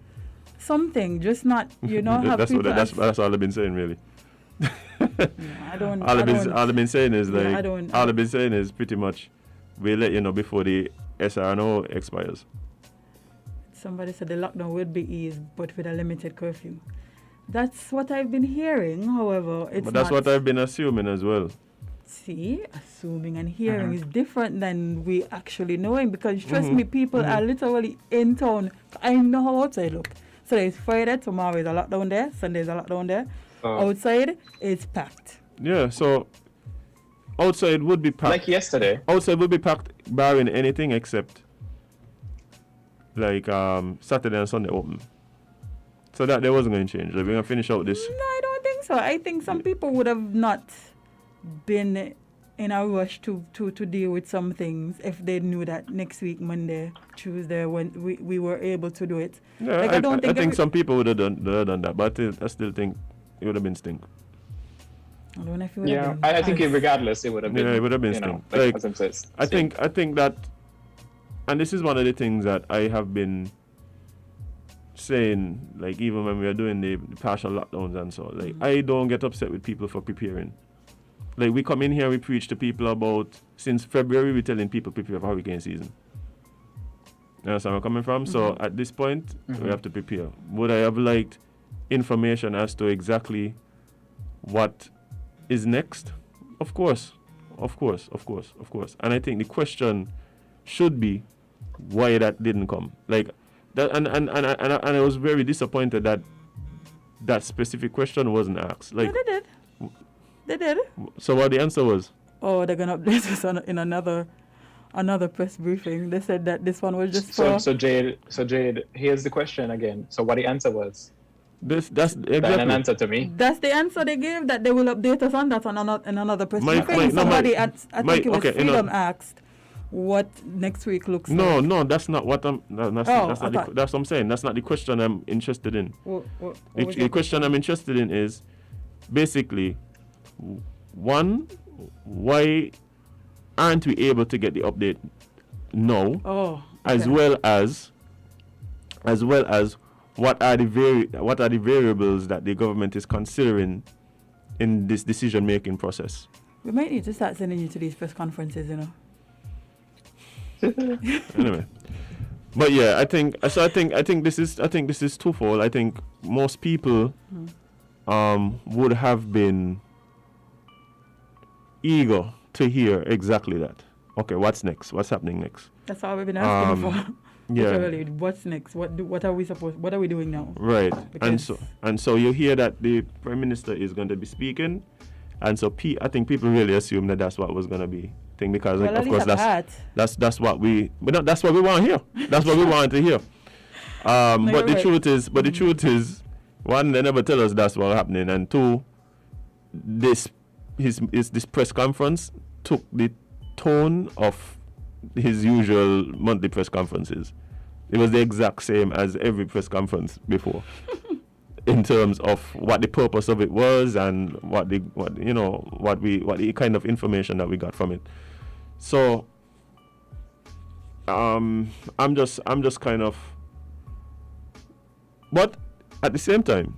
Something, just not, you know, have that's people... That's all I've been saying, really. No, I don't... All I've been saying is, like, all I've been saying is pretty much, we'll let you know before the SRNO expires. Somebody said the lockdown will be eased, but with a limited curfew. That's what I've been hearing, however, it's But that's what I've been assuming as well. See, assuming and hearing is different than we actually knowing, because trust me, people are literally in town. I know how outside look. So it's Friday, tomorrow is a lockdown there, Sunday is a lockdown there. Outside, it's packed. Yeah, so outside would be packed. Like yesterday. Outside would be packed, barring anything except like Saturday and Sunday open. So that there wasn't going to change. Like, we're going to finish out this. No, I don't think so. I think some people would have not been in a rush to deal with some things if they knew that next week, Monday, Tuesday, when we were able to do it. Yeah, like, I think some people would have done that, but I still think it would have been stink. I don't know if it would have been. I think regardless, it would have been. Yeah, it would have been stink. Like Azem says, I think that, and this is one of the things that I have been saying, like, even when we are doing the partial lockdowns and so, like, I don't get upset with people for preparing. Like, we come in here, we preach to people about, since February, we're telling people prepare for hurricane season. You understand where I'm coming from? So at this point, we have to prepare. Would I have liked information as to exactly what is next? Of course. And I think the question should be why that didn't come. Like that, and I was very disappointed that that specific question wasn't asked. Like, no, they did. So what the answer was? Oh, they're gonna update us in another press briefing. They said that this one was just for... So Jade, here's the question again. So what the answer was? That's exactly an answer to me. That's the answer they gave, that they will update us on that in another press briefing. Somebody I think it was Freedom asked what next week looks like. No, that's not what I'm... that's what I'm saying. That's not the question I'm interested in. The question I'm interested in is, basically, one, why aren't we able to get the update now? Oh, okay. As well as as well as what are the variables that the government is considering in this decision-making process. We might need to start sending you to these press conferences, you know. Anyway, but yeah, I think this is twofold. I think most people would have been eager to hear exactly that. Okay, what's next? What's happening next? That's all we've been asking for. Yeah. Literally, what's next? What are we doing now? Right. Because And so you hear that the Prime Minister is going to be speaking, and so I think people really assume that that's what was going to be thing, because well, of course that's what we want to hear. That's what we want to hear. But the truth is, one, they never tell us that's what's happening, and two, this press conference took the tone of his usual monthly press conferences. It was the exact same as every press conference before, in terms of what the purpose of it was and what the kind of information that we got from it. So I'm just kind of, but at the same time,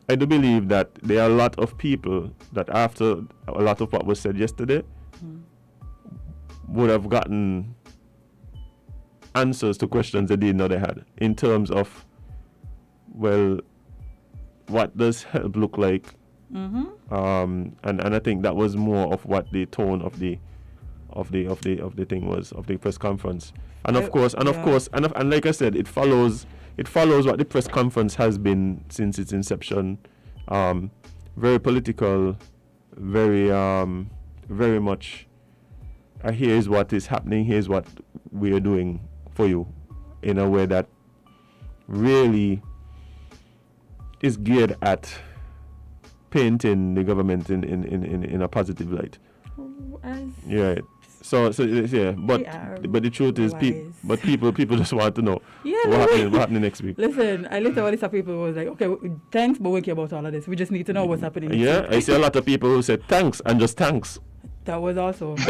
I do believe that there are a lot of people that after a lot of what was said yesterday would have gotten answers to questions they didn't know they had, in terms of, well, what does help look like? And I think that was more of what the tone of the thing was, of the press conference. And of course, like I said, it follows what the press conference has been since its inception. Very political, very much. Here's what is happening. Here's what we are doing for you, in a way that really is geared at painting the government in a positive light. Yeah. So yeah, but the truth is, people just want to know what happening next week. Listen, I literally saw people who was like, okay, thanks, but we care about all of this. We just need to know what's happening. Yeah, I see a lot of people who said thanks and just thanks. That was also one.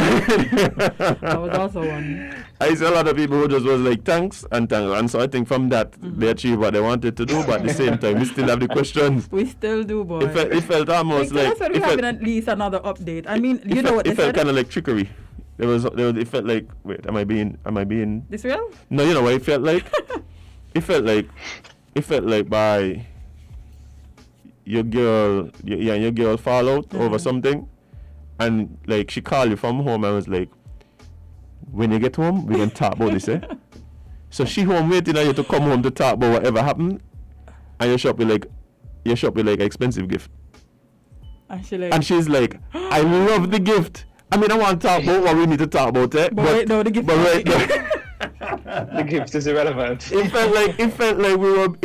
I see a lot of people who just was like thanks, and so I think from that they achieved what they wanted to do, but at the same time we still have the questions. We still do, boy. It felt almost like that's what we're having at least another update. I mean, you know what it felt kind of like trickery. It felt like, wait, am I being this real? No, you know what it felt like? It felt like by your girl fall out over something, and like she called you from home and was like, when you get home we're gonna talk about this, eh? So she home waiting on you to come home to talk about whatever happened, and you shop with like an expensive gift. And she's like, I love the gift. I mean, I want to talk about what we need to talk about, eh? But right now, the gift. The gift is irrelevant. It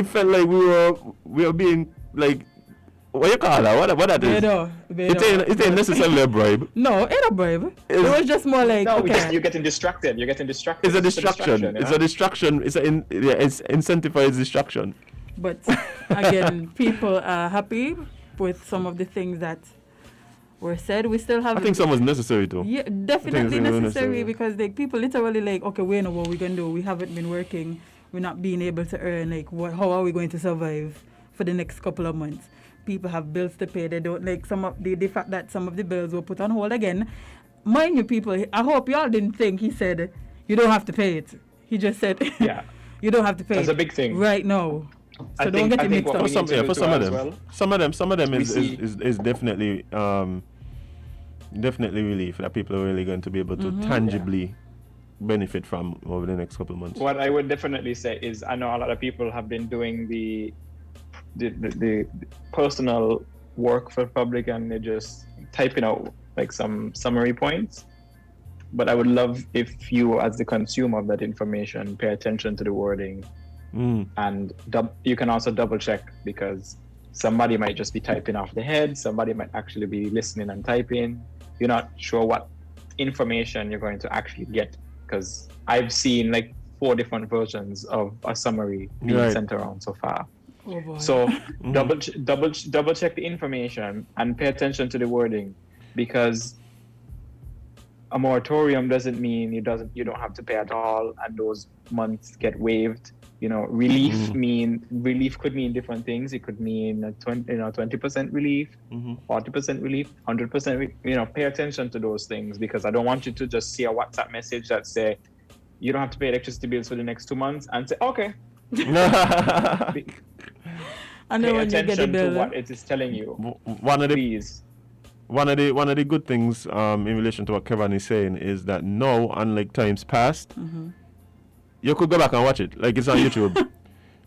felt like we were being like, what you call that? What that is? It ain't necessarily a bribe. No, it ain't a bribe. It was just more like, okay. You're getting distracted. It's a distraction. It's a distraction. It's incentivized distraction. But again, people are happy with some of the things that were said. We still have. I think some was necessary too. Yeah, definitely necessary, because like people literally like, okay, we know what we're gonna do. We haven't been working. We're not being able to earn. Like, how are we going to survive for the next couple of months? People have bills to pay. They don't like some of the fact that some of the bills were put on hold again. Mind you, people, I hope y'all didn't think he said you don't have to pay it. He just said, yeah, you don't have to pay. That's a big thing right now. So don't get it mixed up. For some of them is definitely definitely relief that people are really going to be able to tangibly benefit from over the next couple of months. What I would definitely say is, I know a lot of people have been doing the personal work for public, and they're just typing out like some summary points. But I would love if you, as the consumer of that information, pay attention to the wording. And you can also double check, because somebody might just be typing off the head, somebody might actually be listening and typing. You're not sure what information you're going to actually get, because I've seen like 4 different versions of a summary being sent around so far. Oh boy. So double check the information and pay attention to the wording, because a moratorium doesn't mean you don't have to pay at all, and those months get waived. relief could mean different things. It could mean 20% relief, 40% relief, 100%. Pay attention to those things, because I don't want you to just see a WhatsApp message that say you don't have to pay electricity bills for the next 2 months and say okay. And then pay when you get the attention bill, to what it is telling you. Please. One of the good things in relation to what Kevon is saying is that now, unlike times past, you could go back and watch it. Like, it's on YouTube.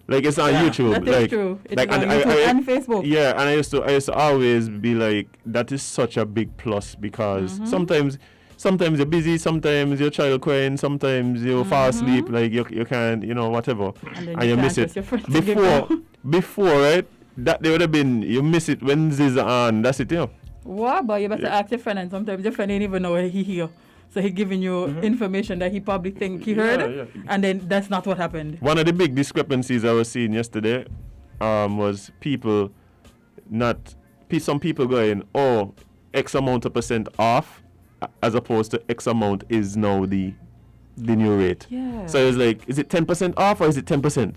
YouTube. That is true. It's on YouTube and Facebook. Yeah, and I used to always be like, that is such a big plus, because sometimes you're busy, sometimes your child crying, sometimes you fall asleep, like you can't, whatever, and you miss it. Before, right? That they would have been, you miss it when this is on. That's it, What? But you better ask your friend, and sometimes your friend ain't even know what he hear. So he giving you information that he probably think he heard, and then that's not what happened. One of the big discrepancies I was seeing yesterday was some people going, X amount of percent off, as opposed to X amount is now the new rate. Yeah. So it was like, is it 10% off or is it 10%?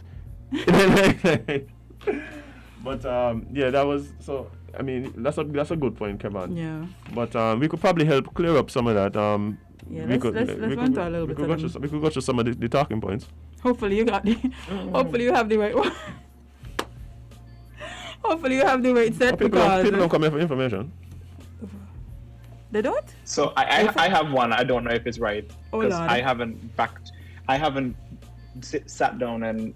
But that was so. I mean, that's a good point, Kevon. Yeah. But we could probably help clear up some of that. Let's run to a little bit. We could go through some of the talking points. Hopefully you got hopefully you have the right one. Hopefully you have the right set, People because don't come here for information. They don't? So I have one. I don't know if it's right, because I haven't sat down and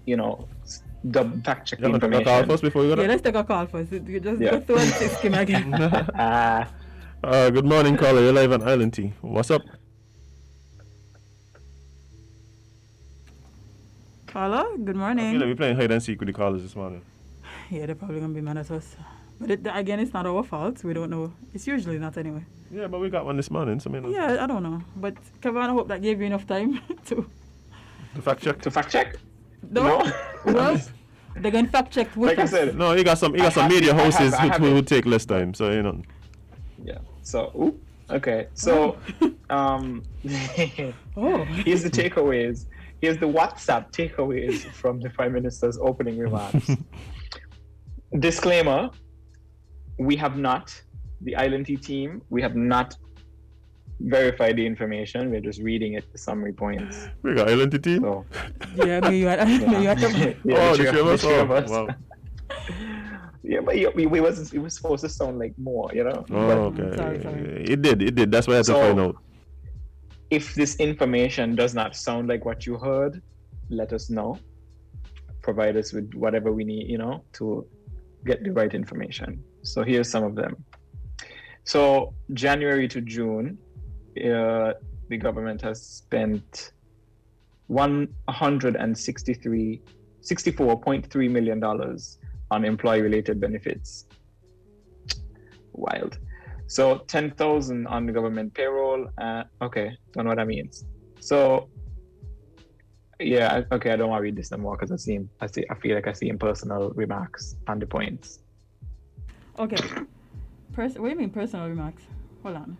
fact check information. Take a call first before you go. Yeah, let's take a call first. You just go through and skim again. Good morning, caller. You're live on Island T. What's up? Caller, good morning. I feel like we're playing hide and seek with the callers this morning. Yeah, they're probably gonna be mad at us. But again, it's not our fault. We don't know. It's usually not anyway. Yeah, but we got one this morning, so yeah, I don't know. But Kevon, I hope that gave you enough time to fact check. To fact check? No. Well, they're going to fact check with like us. I said, no, you got some media houses who would take less time, so Yeah. So, okay. So, here's the takeaways. Here's the WhatsApp takeaways from the Prime Minister's opening remarks. Disclaimer: we have not, the Island T team, we have not verified the information. We're just reading it, the summary points. We got Island T team? So, yeah, me, you had the three of us. Wow. Yeah, but it was supposed to sound like more, Okay. Sorry. It did. That's why I had to find out. If this information does not sound like what you heard, let us know. Provide us with whatever we need, to get the right information. So here's some of them. So January to June, the government has spent $64.3 million on employee-related benefits. Wild. So 10,000 on the government payroll. Okay, don't know what that means. So yeah, okay, I don't want to read this no more, because I feel like I see impersonal remarks on the points. Okay. What do you mean personal remarks? Hold on.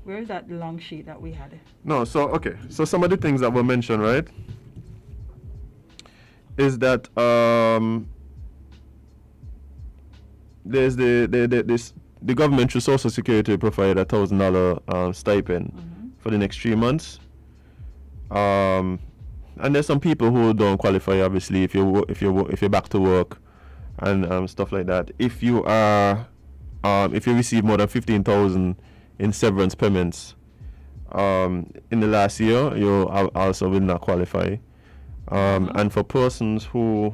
Where is that long sheet that we had? No, so some of the things that were mentioned, right, is that there's the government through Social Security provide $1,000 stipend for the next 3 months. And there's some people who don't qualify, obviously, if you're back to work and stuff like that. If you receive more than 15,000 in severance payments in the last year, you also will not qualify. And for persons who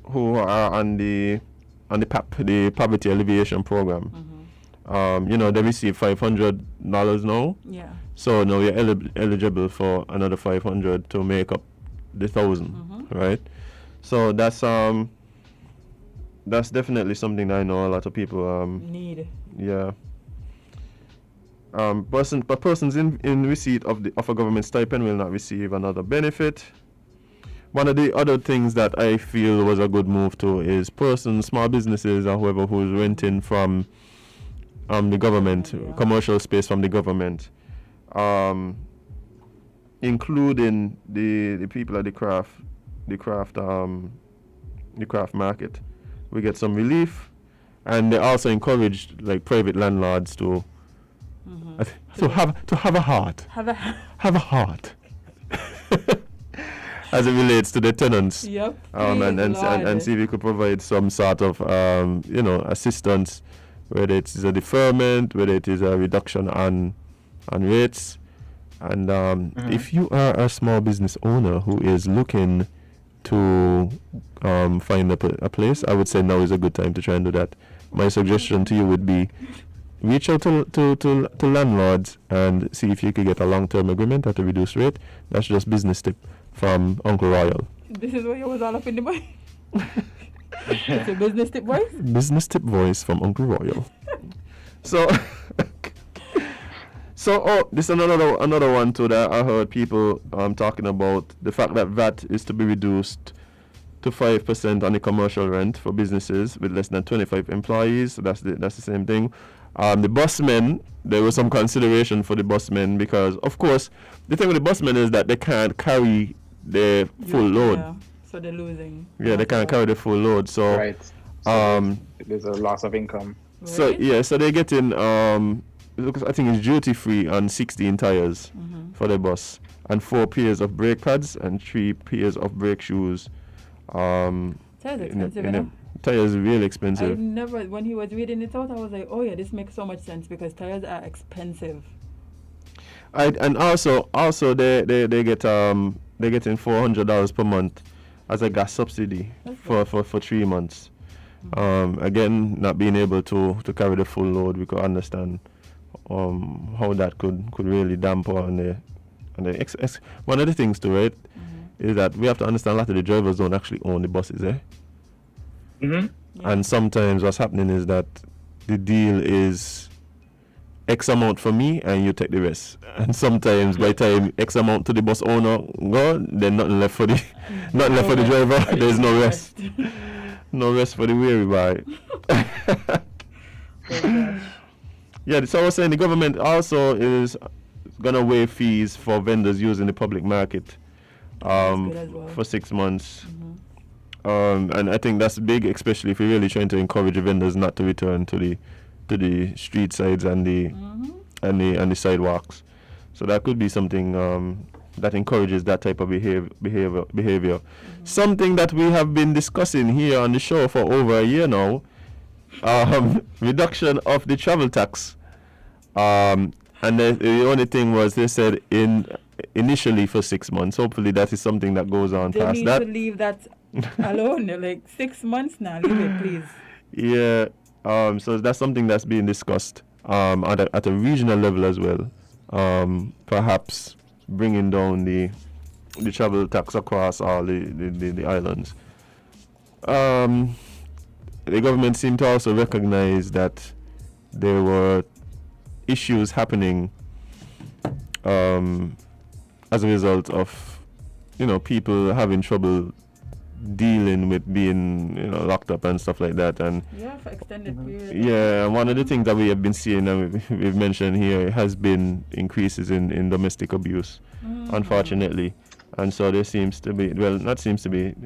are on the poverty alleviation program, they receive $500 now. Yeah. So now you're eligible for another 500 to make up the 1,000, right? So that's definitely something that I know a lot of people need. Yeah. Persons in receipt of a government stipend will not receive another benefit. One of the other things that I feel was a good move too is small businesses or whoever who's renting from the government, commercial space from the government, including the people at the craft the craft market. We get some relief, and they also encouraged like private landlords to have a heart. Have a heart. As it relates to the tenants. Yep. And see if we could provide some sort of assistance, whether it is a deferment, whether it is a reduction on rates. And if you are a small business owner who is looking to find a place, I would say now is a good time to try and do that. My suggestion to you would be reach out to landlords and see if you could get a long-term agreement at a reduced rate. That's just business tip from Uncle Royal. This is where you was all up in the boy. It's a business tip voice? Business tip voice from Uncle Royal. So this is another one too that I heard people talking about the fact that VAT is to be reduced to 5% on the commercial rent for businesses with less than 25 employees. So that's the same thing. The busmen, there was some consideration for the busmen because, of course, the thing with the busmen is that they can't carry the full load. Yeah, so they're losing. Yeah, they can't carry the full load. So, right. So there's a loss of income. Right? So they're getting, because I think it's duty free on 16 tires for the bus, and 4 pairs of brake pads and 3 pairs of brake shoes. Tires expensive, Tires are really expensive. When he was reading it out, I was like, oh yeah, this makes so much sense because tires are expensive. And also they get they're getting $400 per month as a gas subsidy for 3 months. Again, not being able to carry the full load, we could understand how that could really damper on the one of the things too, right, is that we have to understand a lot of the drivers don't actually own the buses, eh? Yeah. And sometimes what's happening is that the deal is X amount for me and you take the rest. And sometimes by the time X amount to the bus owner go, then nothing left for the driver. There's no rest. No rest for the weary boy. Yeah, so I was saying the government also is gonna waive fees for vendors using the public market for 6 months. And I think that's big, especially if you're really trying to encourage the vendors not to return to the street sides and the sidewalks. So that could be something that encourages that type of behavior. Something that we have been discussing here on the show for over a year now, reduction of the travel tax. And the only thing was they said initially for 6 months. Hopefully that is something that goes on past that. They need to leave that alone. Like 6 months now. Leave it, please. Yeah. So that's something that's being discussed at a regional level as well. Perhaps bringing down the travel tax across all the islands. The government seemed to also recognize that there were issues happening as a result of people having trouble dealing with being locked up and stuff like that, and for extended period. Yeah, one of the things that we have been seeing and we've mentioned here has been increases in domestic abuse, unfortunately. And so there seems to be,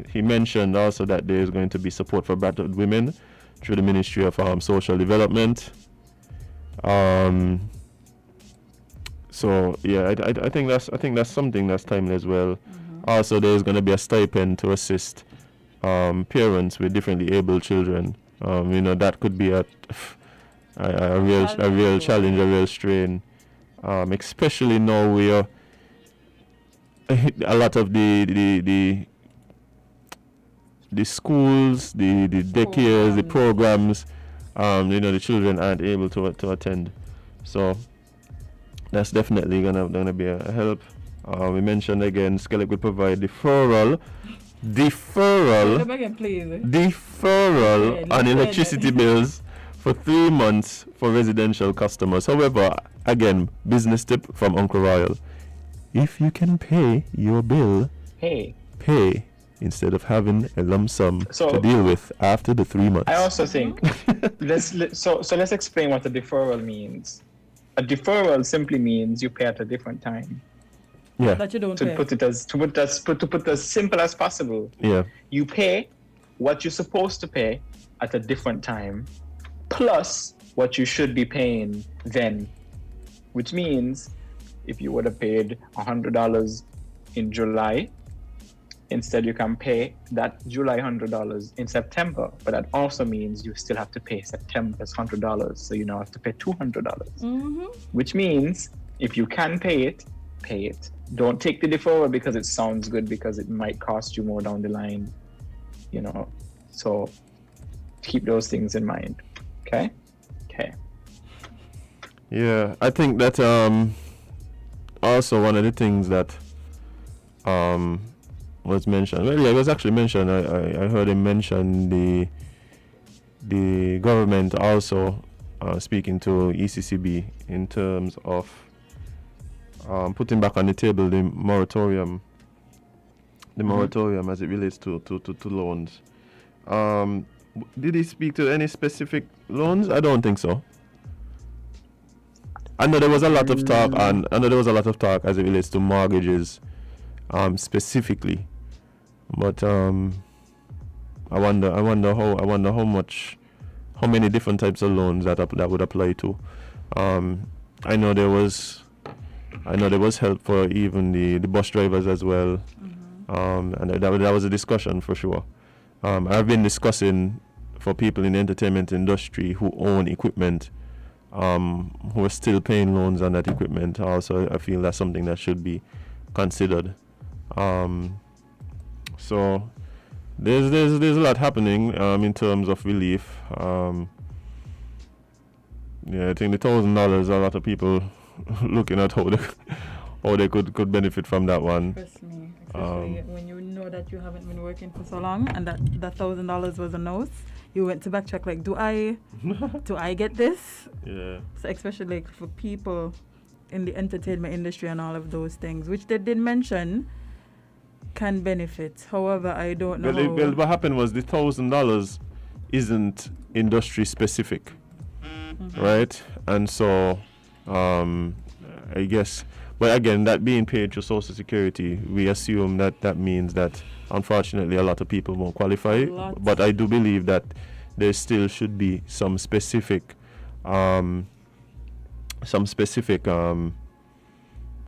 he mentioned also that there is going to be support for battered women through the Ministry of Social Development. So yeah, I think that's something that's timely as well. Also, there is going to be a stipend to assist parents with differently abled children. That could be a real challenge, a real strain, especially now where a lot of the schools, the daycares, the programs, the children aren't able to attend. So that's definitely gonna be a help. We mentioned again, SKNIS will provide deferral on electricity bills for 3 months for residential customers. However, again, business tip from Uncle Royal: if you can pay your bill, pay instead of having a lump sum to deal with after the 3 months. I also think let's explain what a deferral means. A deferral simply means you pay at a different time. Yeah. That you don't To pay. put it as simple as possible. Yeah. You pay what you're supposed to pay at a different time, plus what you should be paying then, which means if you would have paid $100 in July, instead you can pay that July $100 in September, but that also means you still have to pay September's $100, so you now have to pay $200, which means if you can pay it, pay it. Don't take the deferral because it sounds good, because it might cost you more down the line, you know. So keep those things in mind. Okay. Yeah, I think that also one of the things that was mentioned. Well, yeah, it was actually mentioned. I heard him mention the government also speaking to ECCB in terms of putting back on the table the moratorium as it relates to loans. Did he speak to any specific loans? I don't think so. I know there was a lot of talk, as it relates to mortgages, specifically. But I wonder how many different types of loans that would apply to. I know there was help for even the bus drivers as well, and that was a discussion for sure. I've been discussing for people in the entertainment industry who own equipment, who are still paying loans on that equipment. Also, I feel that's something that should be considered. So there's a lot happening in terms of relief. Yeah, I think the $1,000, a lot of people looking at how they could benefit from that one. Especially when you know that you haven't been working for so long, and that $1,000 was a nose, you went to backtrack like, do I get this? Yeah. So especially like for people in the entertainment industry and all of those things, which they did mention, can benefit. However, I don't know. Well, what happened was the $1,000 isn't industry specific, right? And so, I guess, but again, that being paid through Social Security, we assume that means that unfortunately a lot of people won't qualify. But I do believe that there still should be some specific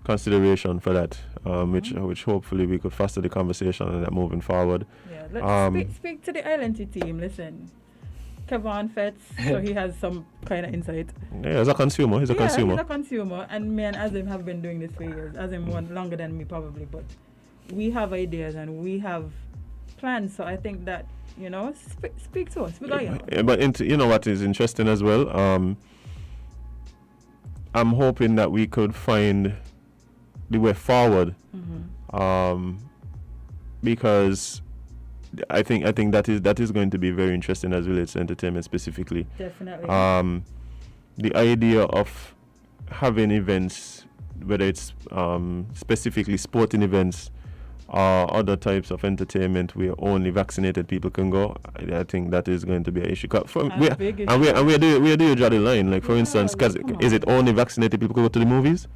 consideration for that, which hopefully we could foster the conversation on that moving forward. Yeah, let's speak to the ILNT team. Listen, Kevon Fetz, so he has some kind of insight. Yeah, he's a consumer, he's a consumer, and me and Azem have been doing this for years. Azem won longer than me probably, but we have ideas and we have plans, so I think that, you know, speak to us. Yeah, but you know what is interesting as well? I'm hoping that we could find the way forward, because I think that is going to be very interesting as relates to entertainment specifically. Definitely. The idea of having events, whether it's specifically sporting events or other types of entertainment where only vaccinated people can go, I think that is going to be an issue. Where do you draw the line? Like, for instance, is it only vaccinated people can go to the movies?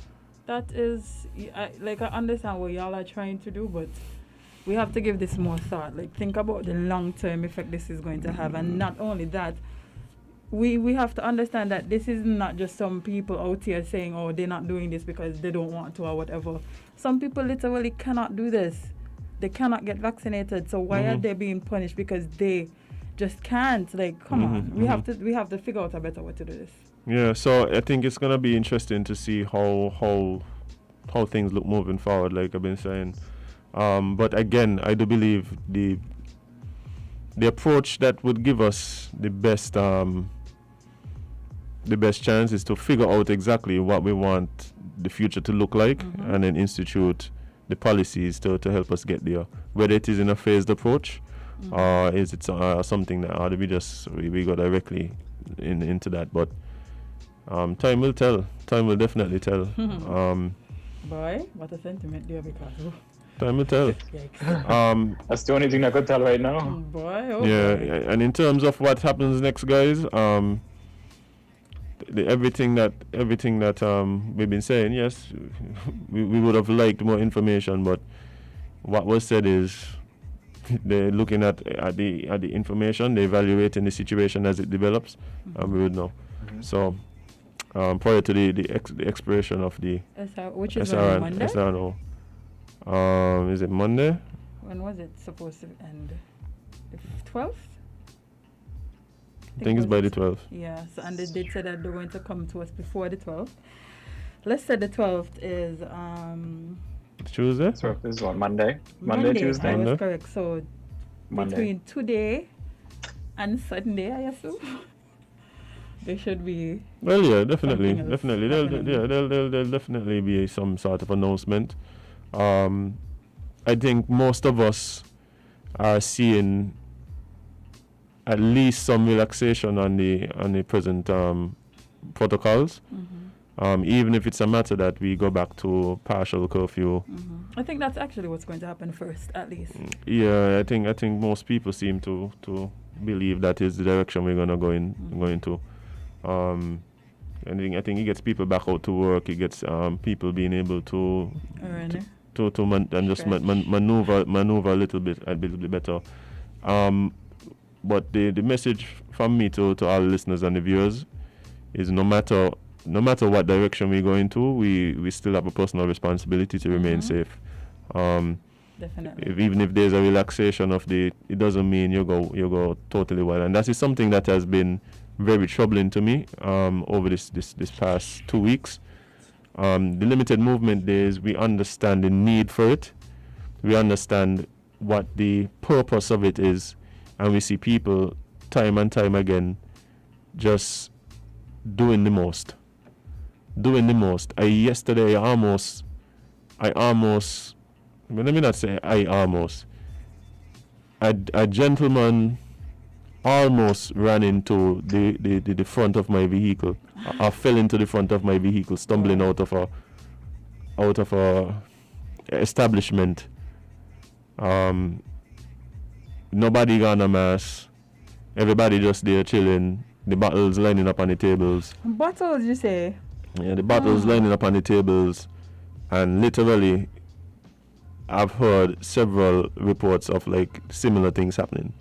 That is, I understand what y'all are trying to do, but we have to give this more thought. Like, think about the long-term effect this is going to have. And not only that, we have to understand that this is not just some people out here saying, oh, they're not doing this because they don't want to or whatever. Some people literally cannot do this. They cannot get vaccinated. So why are they being punished? Because they just can't. Like, come on. We have to figure out a better way to do this. Yeah, so I think it's gonna be interesting to see how things look moving forward, like I've been saying. But again, I do believe the approach that would give us the best chance is to figure out exactly what we want the future to look like, and then institute the policies to help us get there. Whether it is in a phased approach, or is it something that we go directly into that. But time will tell. Time will definitely tell. Boy, what a sentiment there, because time will tell. That's the only thing I could tell right now. Boy, yeah, and in terms of what happens next, guys, everything that we've been saying, yes, we would have liked more information, but what was said is they're looking at the information, they're evaluating the situation as it develops, and we would know. So prior to the expiration of the which is on Monday? SRNO, is it Monday? When was it supposed to end? The 12th? I think it's by the 12th. Yeah, so, and they did say that they're going to come to us before the 12th. Let's say the 12th is Tuesday? 12th is what, Monday, Tuesday? I was correct. So Monday. Between today and Sunday, I assume, there should be. Well, yeah, definitely. There'll definitely be some sort of announcement. I think most of us are seeing at least some relaxation on the present protocols. Even if it's a matter that we go back to partial curfew. I think that's actually what's going to happen first, at least. Yeah, I think most people seem to believe that is the direction we're gonna go into. I think it gets people back out to work. It gets people being able to maneuver a little bit better. But the message from me to all listeners and the viewers is no matter what direction we go into, we still have a personal responsibility to remain safe. Definitely. Even if there's a relaxation it doesn't mean you go totally wild. And that is something that has been very troubling to me over this past 2 weeks. The limited movement days, we understand the need for it. We understand what the purpose of it is, and we see people time and time again just doing the most. Yesterday I almost, let me not say I almost, a gentleman almost ran into the front of my vehicle. I fell into the front of my vehicle, stumbling out of a establishment. Nobody got a mask. Everybody just there chilling. The bottles lining up on the tables. Bottles, you say? Yeah, the bottles lining up on the tables, and literally, I've heard several reports of like similar things happening,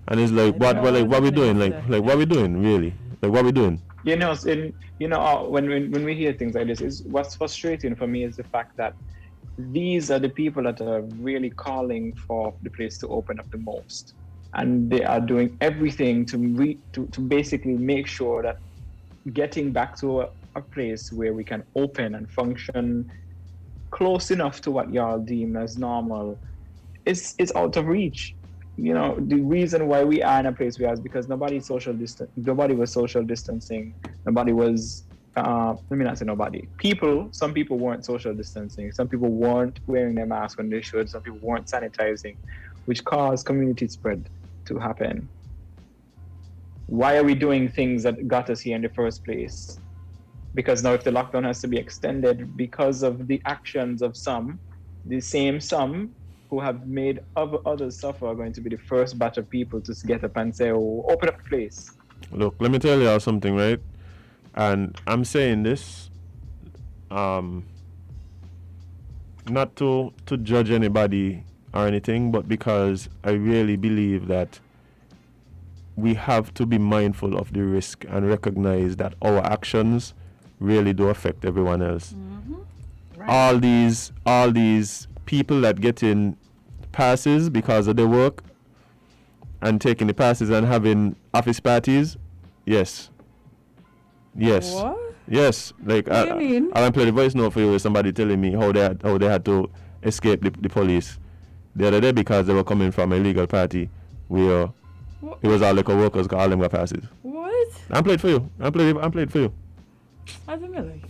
and it's like, what we doing? Like what we doing really? Like what we doing? When we hear things like this, what's frustrating for me is the fact that these are the people that are really calling for the place to open up the most, and they are doing everything to basically make sure that getting back to a place where we can open and function close enough to what y'all deem as normal is out of reach. The reason why we are in a place we are is because nobody was social distancing. Nobody was let me not say nobody. Some people weren't social distancing. Some people weren't wearing their masks when they should. Some people weren't sanitizing, which caused community spread to happen. Why are we doing things that got us here in the first place? Because now if the lockdown has to be extended because of the actions of the same some who have made others suffer are going to be the first batch of people to get up and say, oh, open up the place. Look, let me tell you something, right? And I'm saying this not to judge anybody or anything, but because I really believe that we have to be mindful of the risk and recognize that our actions really do affect everyone else. Right. All these people that get in passes because of their work and taking the passes and having office parties, yes. What? Yes. Like what do you mean? I play the voice note for you with somebody telling me how they had to escape the police the other day because they were coming from a legal party where it was all liquor workers got all them got passes. What? I played for you. I played for you. Azem,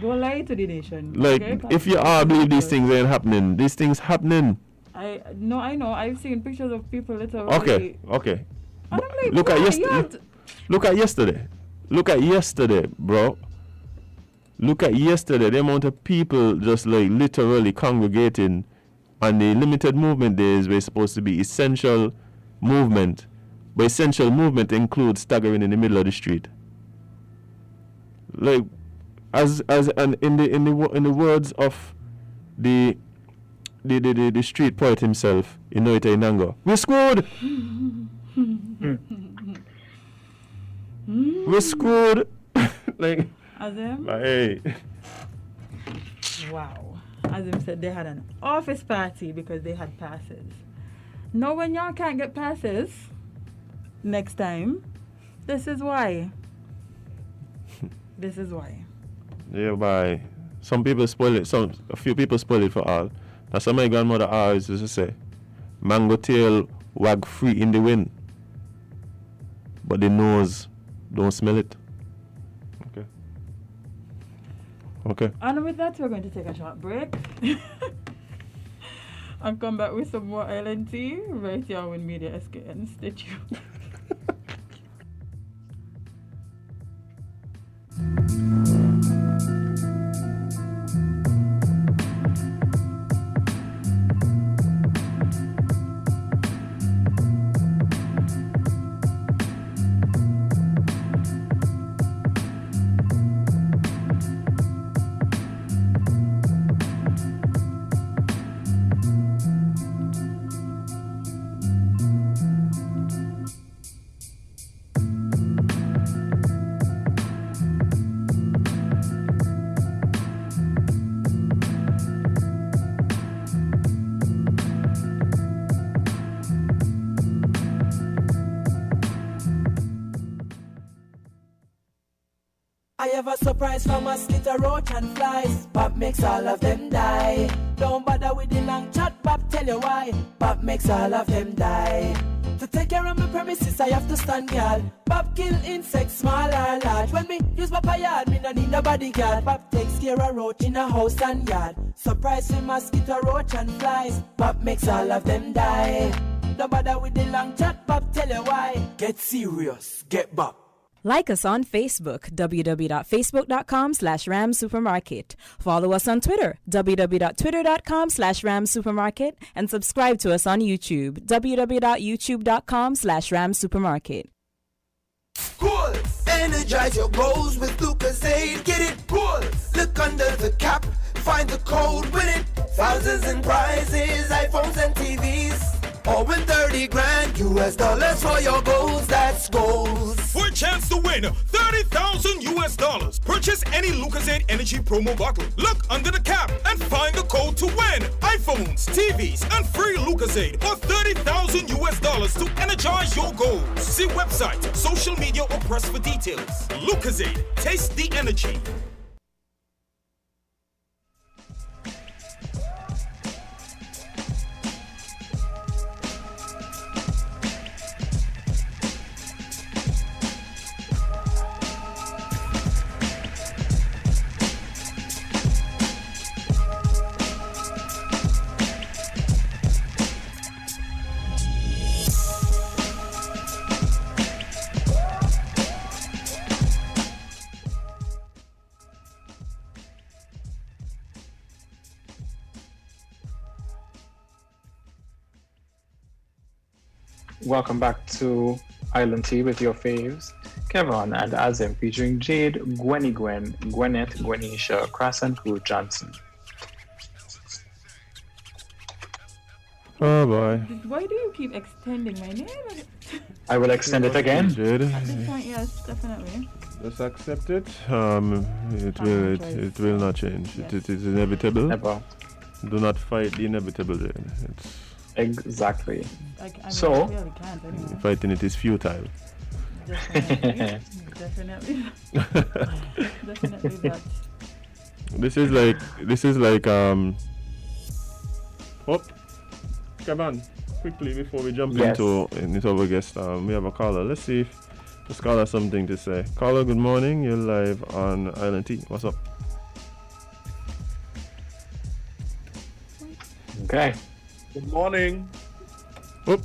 don't lie to the nation. Like, okay? If you all believe these things ain't happening, these things happening. I know. I've seen pictures of people literally. Okay. And I'm like, look at yesterday. Look at yesterday, bro. Look at yesterday. The amount of people just like literally congregating on the limited movement days were supposed to be essential movement. But essential movement includes staggering in the middle of the street. like as and in the words of the street poet himself, Inoite Inango, we're screwed. We're screwed. Like, Azem? Hey. Wow. Azem said they had an office party because they had passes. Now when y'all can't get passes next time, this is why. This is why. Yeah, bye. Some people spoil it. A few people spoil it for all. That's what my grandmother always used to say. Mango tail wag free in the wind, but the nose don't smell it. Okay. And with that, we're going to take a short break and come back with some more Island Tea right here on WINNMedia SKN. Stay tuned. I have a surprise for mosquito, roach and flies. Pop makes all of them die. Don't bother with the long chat, Pop tell you why. Pop makes all of them die. To take care of my premises, I have to stand guard. Pop kill insects, small or large. When me use my yard, me no need no bodyguard. Pop takes care of roach in a house and yard. Surprise for mosquito, roach and flies. Pop makes all of them die. Don't bother with the long chat, Pop tell you why. Get serious, get Pop. Like us on Facebook, www.facebook.com/ramsupermarket. Follow us on Twitter, www.twitter.com/ramsupermarket. And subscribe to us on YouTube, www.youtube.com/ramsupermarket. Cool! Energize your goals with Lucozade. Get it cool! Look under the cap, find the code, win it. Thousands in prizes, iPhones and TVs. Or win 30 grand US dollars for your goals, that's goals. For a chance to win $30,000 US. Purchase any Lucozade Energy promo bottle. Look under the cap and find the code to win iPhones, TVs, and free Lucozade for $30,000 US to energize your goals. See website, social media, or press for details. Lucozade, taste the energy. Welcome back to Island Tea with your faves, Kevon and Azem, featuring Jade, Gwenny Gwen, Gwyneth, Gwenisha, Crescent, Ruth Johnson. Oh boy. Why do you keep extending my name? I will extend it again. Jade. At this point, yes, definitely. Just accept it. It will not change. Yes. It is inevitable. Never. Do not fight the inevitable, Jade. It's Exactly. I mean, So- I really can't anymore. fighting it is futile. Definitely. Definitely. Definitely that. This is like oh, come on, quickly before we jump Yes. into our guest. We have a caller. Let's see if this caller has something to say. Caller, good morning. You're live on Island Tea. What's up? Okay. Good morning. Oh,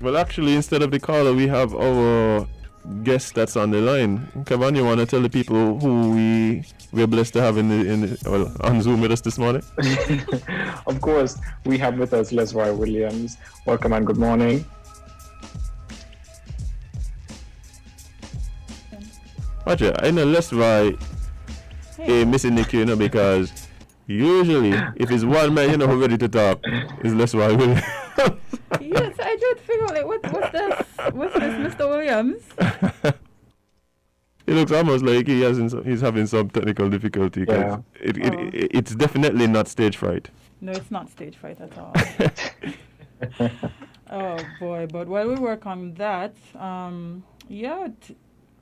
well, actually, instead of the caller, we have our guest that's on the line. Kevon, you want to tell the people who we're blessed to have on Zoom with us this morning? Of course, we have with us Lesroy Williams. Welcome and good morning. Actually, I know Lesroy missing the cue, because usually if it's one man, who ready to talk, is Lesroy Williams. Yes, I just figure like what's this, Mr. Williams? It looks almost like he's having some technical difficulty. Cause it's definitely not stage fright. No, it's not stage fright at all. Oh boy! But while we work on that,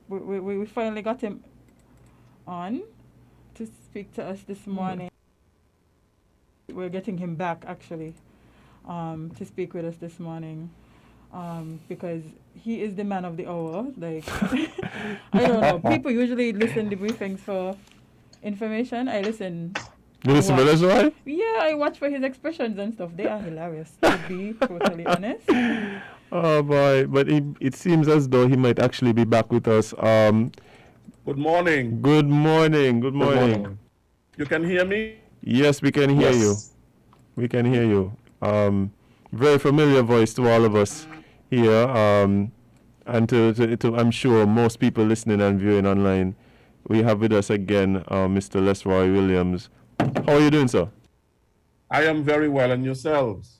we finally got him on to speak to us this morning. We're getting him back actually to speak with us this morning because he is the man of the hour. Like I don't know. People usually listen to briefings for information. I listen. You listen to Lesroy? Yeah, I watch for his expressions and stuff. They are hilarious, to be totally honest. Oh boy, but it seems as though he might actually be back with us. Good morning. Good morning. Good morning. You can hear me? Yes, we can hear you. We can hear you. Very familiar voice to all of us here, and to I'm sure most people listening and viewing online. We have with us again Mr. Lesroy Williams. How are you doing, sir? I am very well, and yourselves?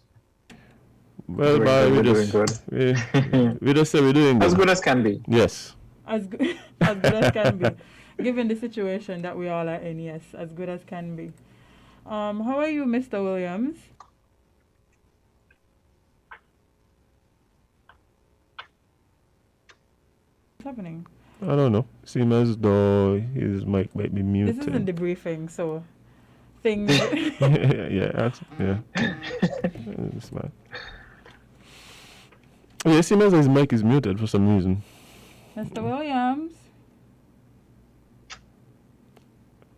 Well, we just say we're doing good. As good as can be. Yes. As good as can be. Given the situation that we all are in, yes, as good as can be. How are you, Mr. Williams? What's happening? I don't know. Seems as though his mic might be muted. This isn't the briefing, so things. yeah. It's bad. Yeah, it seems as though his mic is muted for some reason. Mr. Williams.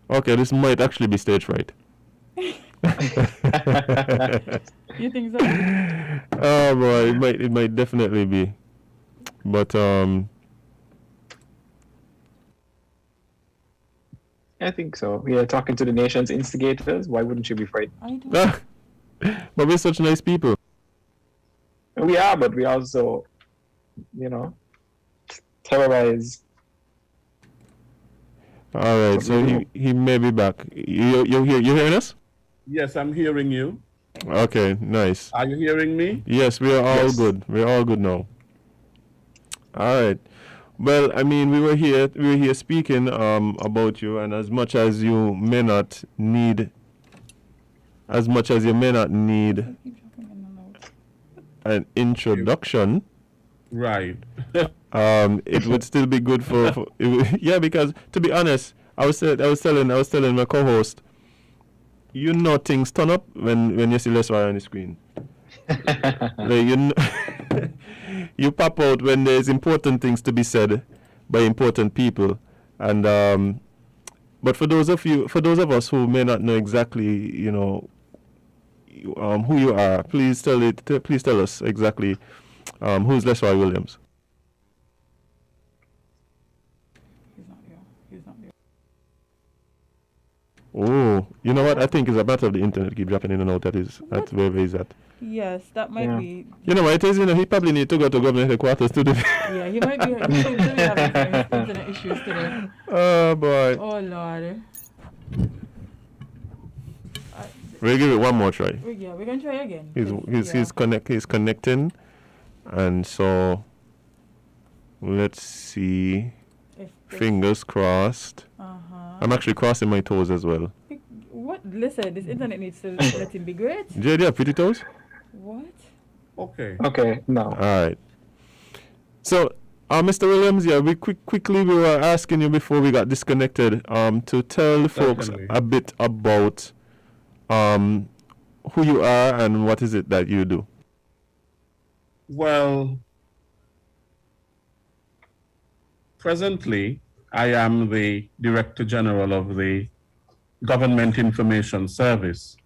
Okay, this might actually be stage fright. You think so? Oh boy, it might definitely be. But I think so. We are talking to the nation's instigators. Why wouldn't you be frightened? I don't. But we're such nice people. We are, but we also, terrorize. All right, so he may be back. You hearing us? Yes, I'm hearing you. Okay, nice. Are you hearing me? Yes, we are all good. We're all good now. All right. Well, I mean, we were here speaking about you, and as much as you may not need an introduction, right? It would still be good for because to be honest, I was telling my co-host, things turn up when you see Lesroy on the screen. Like, you pop out when there's important things to be said by important people, and but for those of us who may not know exactly, who you are, please tell us exactly who's Lesroy Williams. He's not here. Oh, you know what? I think it's a matter of the internet keep dropping in and out. That's where he's at. Yes, that might be. You know what it is? He probably need to go to government headquarters to do. Yeah, he might be having internet issues today. Oh boy. Oh Lord. We'll give it one more try. Yeah, we're gonna try again. He's connecting, and so let's see. Fingers crossed. I'm actually crossing my toes as well. What? Listen, this internet needs to let him be great. Jade, you have pretty toes? What? Okay, no. All right. So, Mr. Williams, we quickly we were asking you before we got disconnected to tell folks a bit about who you are and what is it that you do. Well, presently, I am the Director-General of the Government Information Service,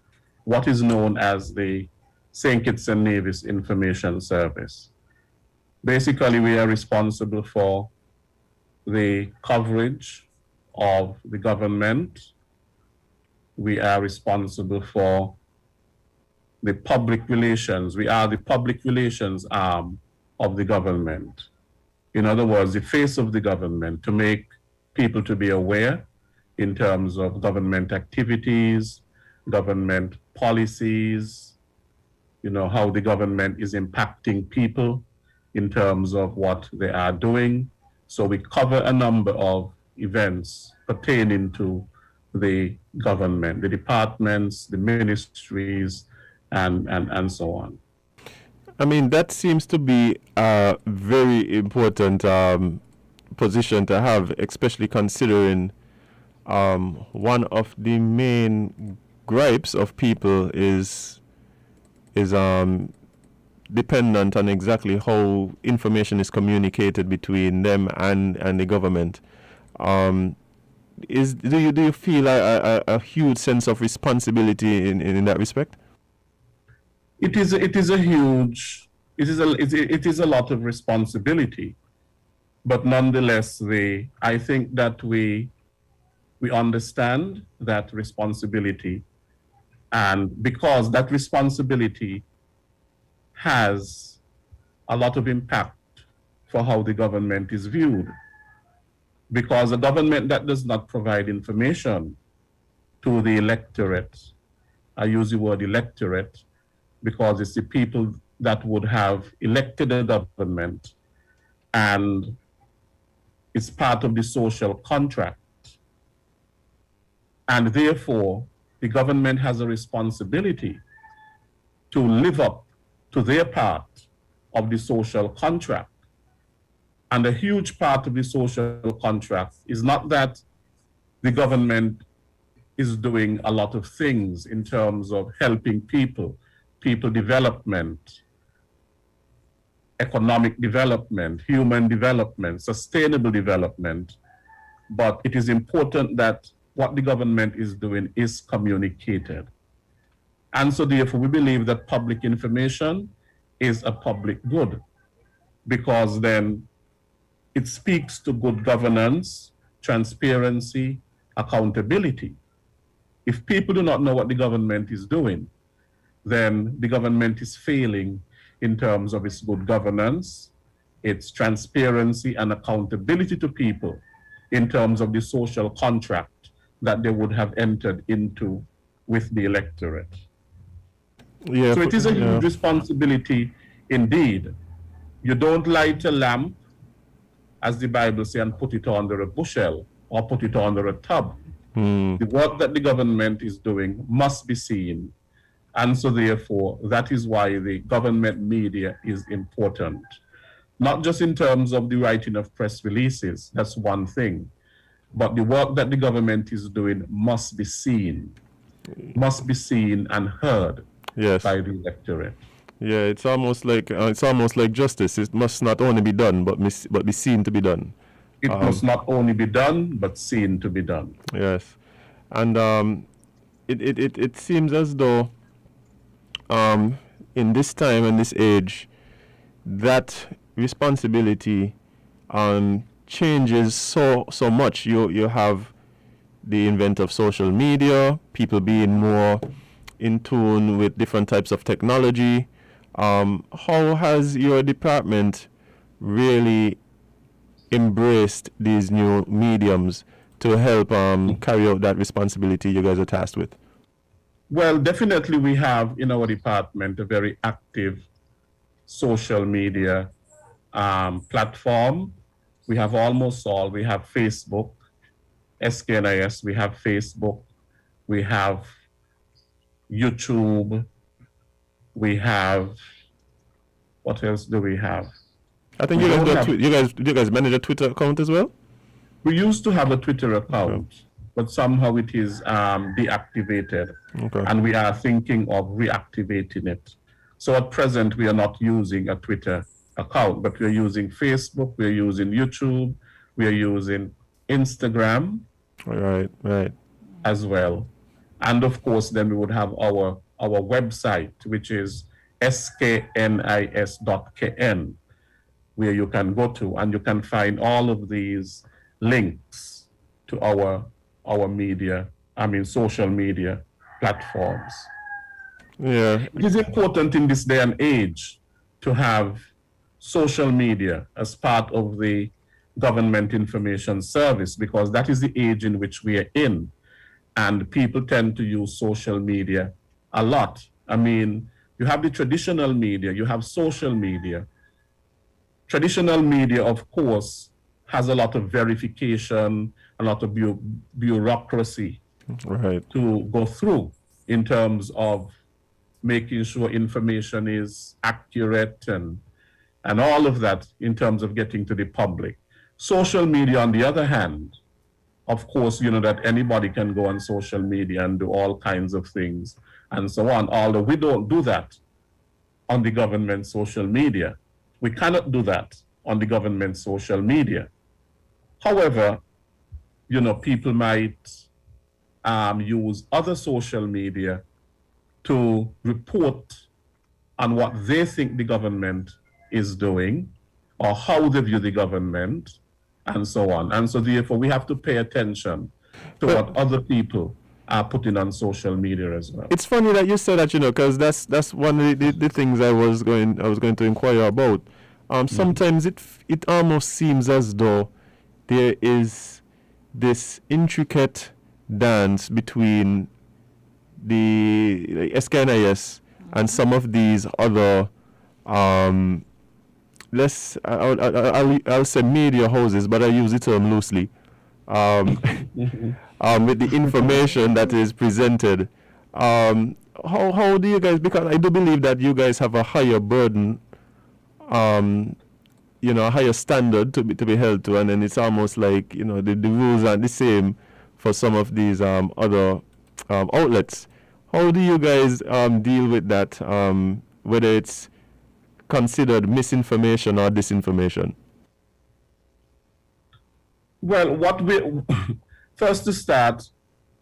what is known as the St Kitts and Nevis Information Service. Basically, we are responsible for the coverage of the government. We are responsible for the public relations. We are the public relations arm of the government. In other words, the face of the government, to make people to be aware in terms of government activities, government policies, how the government is impacting people in terms of what they are doing. So we cover a number of events pertaining to the government, the departments, the ministries, and so on. I mean, that seems to be a very important position to have, especially considering one of the main gripes of people is dependent on exactly how information is communicated between them and the government. Do you feel a huge sense of responsibility in that respect? It is a lot of responsibility, but nonetheless, I think that we understand that responsibility, and because that responsibility has a lot of impact for how the government is viewed. Because a government that does not provide information to the electorate, I use the word electorate because it's the people that would have elected a government, and it's part of the social contract. And therefore, the government has a responsibility to live up to their part of the social contract. And a huge part of the social contract is not that the government is doing a lot of things in terms of helping people development, economic development, human development, sustainable development, but it is important that what the government is doing is communicated. And so therefore we believe that public information is a public good, because then it speaks to good governance, transparency, accountability. If people do not know what the government is doing, then the government is failing in terms of its good governance, its transparency and accountability to people in terms of the social contract that they would have entered into with the electorate. Yeah, so it is a huge responsibility indeed. You don't light a lamp, as the Bible says, and put it under a bushel or put it under a tub. The work that the government is doing must be seen. And so therefore, that is why the government media is important. Not just in terms of the writing of press releases, that's one thing, but the work that the government is doing must be seen and heard by the electorate. Yeah, it's almost like justice. It must not only be done, but be seen to be done. It must not only be done, but seen to be done. Yes, and it seems as though in this time and this age, that responsibility changes so much. You have the invent of social media, people being more in tune with different types of technology. How has your department really embraced these new mediums to help carry out that responsibility you guys are tasked with? Well, definitely we have in our department a very active social media platform. We have almost all. We have Facebook, SKNIS, we have Facebook, we have YouTube, we have, what else do we have? I think you guys manage a Twitter account as well? We used to have a Twitter account, but somehow it is deactivated. And we are thinking of reactivating it. So at present, we are not using a Twitter account, but we're using Facebook, we're using YouTube, we're using Instagram. Right. As well. And of course, then we would have our website, which is sknis.kn, where you can go to and you can find all of these links to our social media platforms. Yeah. It is important in this day and age to have social media as part of the government information service, because that is the age in which we are in. And people tend to use social media a lot. I mean, you have the traditional media, you have social media. Traditional media, of course, has a lot of verification, a lot of bureaucracy to go through in terms of making sure information is accurate and all of that in terms of getting to the public. Social media, on the other hand, of course, you know that anybody can go on social media and do all kinds of things and so on, although we don't do that on the government social media. We cannot do that on the government social media. However, you know, people might use other social media to report on what they think the government is doing or how they view the government and so on. And so therefore we have to pay attention to what other people are putting on social media as well. It's funny that you said that, you know, because that's one of the things I was going to inquire about. Sometimes it almost seems as though there is this intricate dance between the SKNIS and some of these other I'll say media houses, but I use the term loosely. With the information that is presented, how do you guys? Because I do believe that you guys have a higher burden, you know, a higher standard to be held to, and then it's almost like, you know, the rules aren't the same for some of these other outlets. How do you guys deal with that? Whether it's considered misinformation or disinformation? Well, first to start,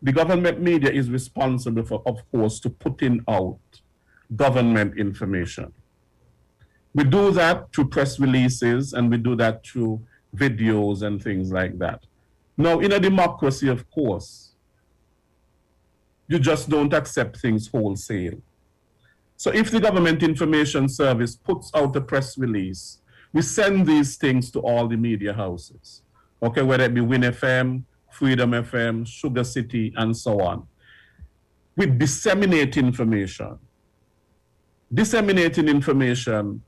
the government media is responsible for, of course, to putting out government information. We do that through press releases and we do that through videos and things like that. Now, in a democracy, of course, you just don't accept things wholesale. So if the Government Information Service puts out a press release, we send these things to all the media houses, okay, whether it be WINN FM, Freedom FM, Sugar City, and so on. We disseminate information. Disseminating information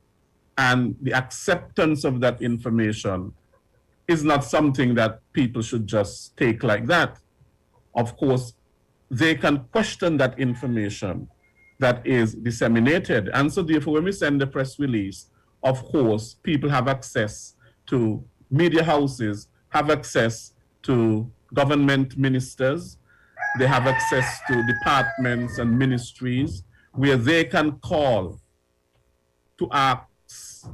and the acceptance of that information is not something that people should just take like that. Of course, they can question that information that is disseminated. And so therefore, when we send the press release, of course, people have access to, media houses have access to government ministers, they have access to departments and ministries where they can call to ask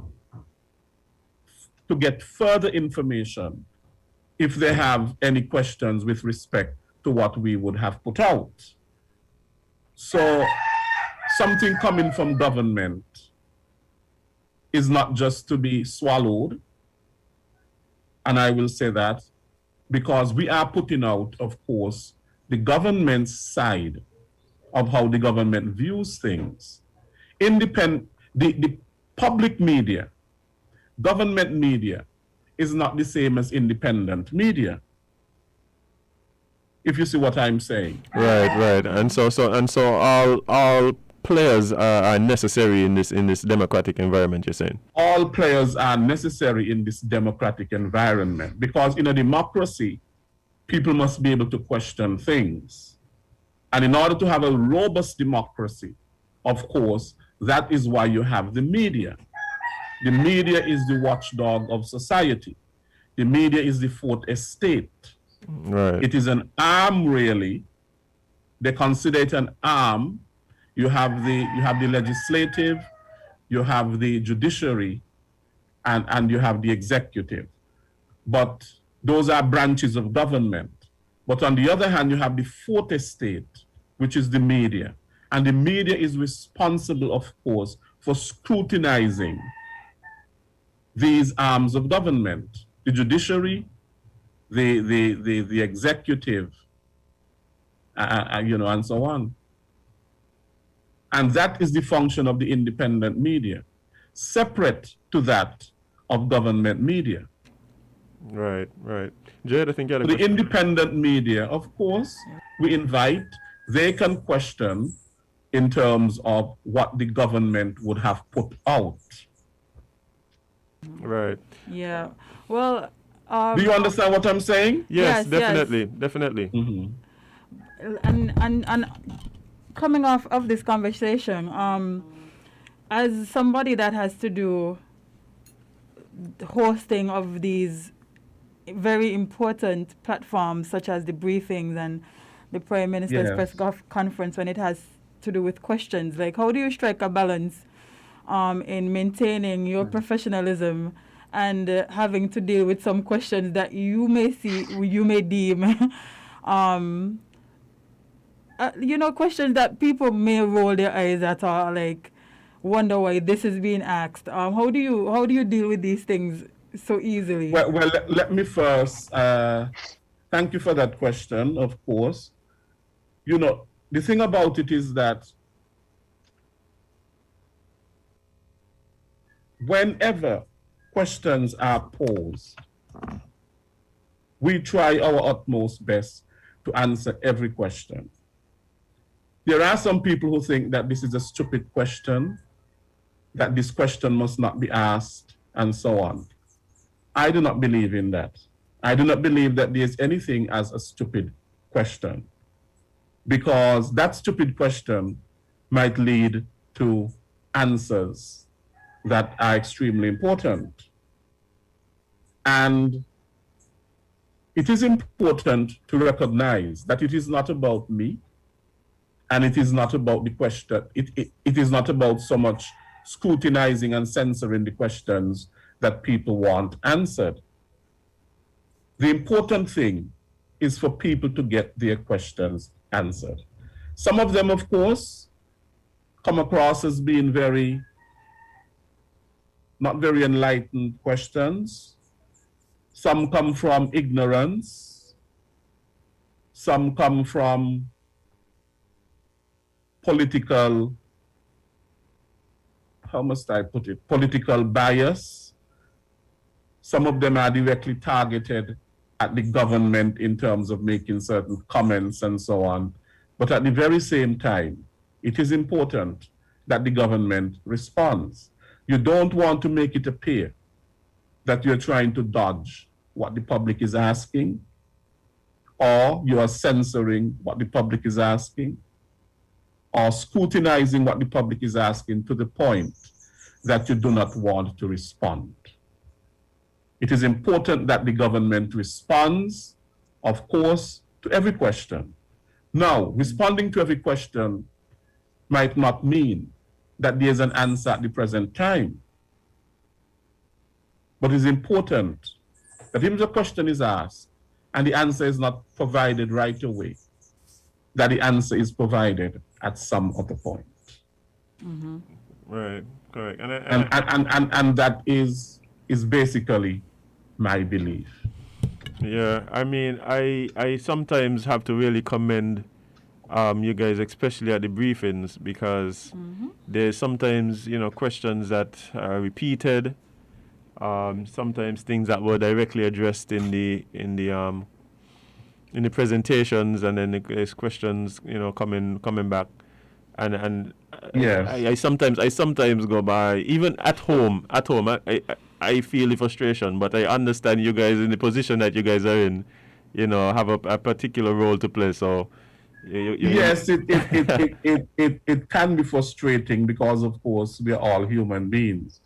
to get further information if they have any questions with respect to what we would have put out. So something coming from government is not just to be swallowed, and I will say that because we are putting out, of course, the government's side of how the government views things. The public media, government media, is not the same as independent media. If you see what I'm saying. Right. And so all players are necessary in this democratic environment, you're saying? All players are necessary in this democratic environment because in a democracy, people must be able to question things. And in order to have a robust democracy, of course, that is why you have the media. The media is the watchdog of society. The media is the fourth estate. Right. It is an arm, really. They consider it an arm. You have the legislative, you have the judiciary, and you have the executive. But those are branches of government. But on the other hand, you have the fourth estate, which is the media. And the media is responsible, of course, for scrutinizing these arms of government, the judiciary, the executive, and so on. And that is the function of the independent media, separate to that of government media. Right, right. Jade, I think you had a The question. independent media, of course, we invite, they can question in terms of what the government would have put out. Right. Yeah. Well, do you understand what I'm saying? Yes, Yes, definitely, yes. definitely. And coming off of this conversation, as somebody that has to do hosting of these very important platforms such as the briefings and the Prime Minister's Yes. press conference when it has to do with questions, like how do you strike a balance in maintaining your professionalism and having to deal with some questions that you may deem questions that people may roll their eyes at or like wonder why this is being asked. How do you deal with these things so easily? Well, let me first thank you for that question, of course. You know, the thing about it is that whenever questions are posed, we try our utmost best to answer every question. There are some people who think that this is a stupid question, that this question must not be asked, and so on. I do not believe in that. I do not believe that there is anything as a stupid question, because that stupid question might lead to answers that are extremely important. And it is important to recognize that it is not about me, and it is not about the question. It is not about so much scrutinizing and censoring the questions that people want answered. The important thing is for people to get their questions answered. Some of them, of course, come across as being not very enlightened questions. Some come from ignorance. Some come from political, how must I put it, political bias. Some of them are directly targeted at the government in terms of making certain comments and so on. But at the very same time, it is important that the government responds. You don't want to make it appear that you're trying to dodge what the public is asking, or you are censoring what the public is asking, or scrutinizing what the public is asking to the point that you do not want to respond. It is important that the government responds, of course, to every question. Now, responding to every question might not mean that there's an answer at the present time. But it's important that if the question is asked and the answer is not provided right away, that the answer is provided at some other point. Mm-hmm. Right, correct. And that is basically my belief. Yeah, I mean, I sometimes have to really commend you guys, especially at the briefings, because there's sometimes, questions that are repeated, sometimes things that were directly addressed in the presentations, and then there's questions, coming back, and yes. I sometimes go by, even at home. I feel the frustration, but I understand you guys in the position that you guys are in, have a particular role to play. So, yes, it can be frustrating because, of course, we are all human beings.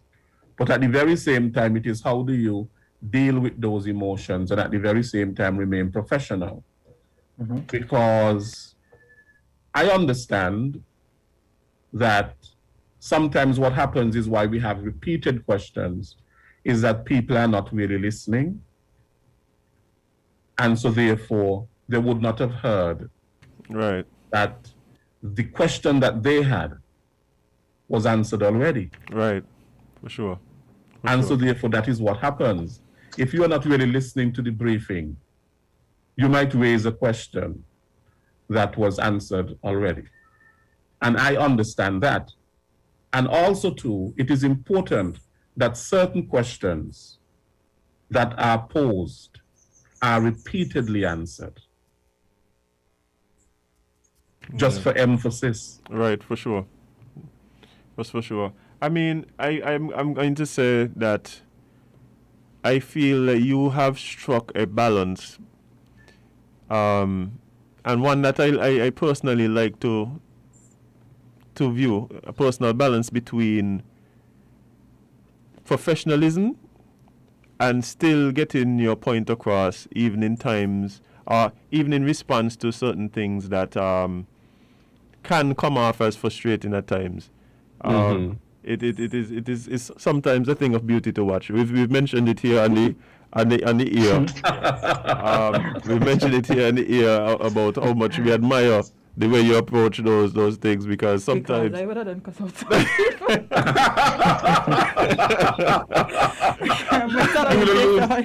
But at the very same time, it is how do you deal with those emotions and at the very same time remain professional? Mm-hmm. Because I understand that sometimes what happens is why we have repeated questions is that people are not really listening. And so therefore, they would not have heard that the question that they had was answered already. Right, for sure. So therefore, that is what happens. If you are not really listening to the briefing, you might raise a question that was answered already. And I understand that. And also too, it is important that certain questions that are posed are repeatedly answered. Just for emphasis. Right, for sure. That's for sure. I mean, I'm going to say that I feel that you have struck a balance, and one that I personally like to view, a personal balance between professionalism and still getting your point across, even in times, or even in response to certain things that can come off as frustrating at times. It is sometimes a thing of beauty to watch. We've mentioned it here on the ear. We've mentioned it here on the ear about how much we admire the way you approach those things, because sometimes I would have done cuss out.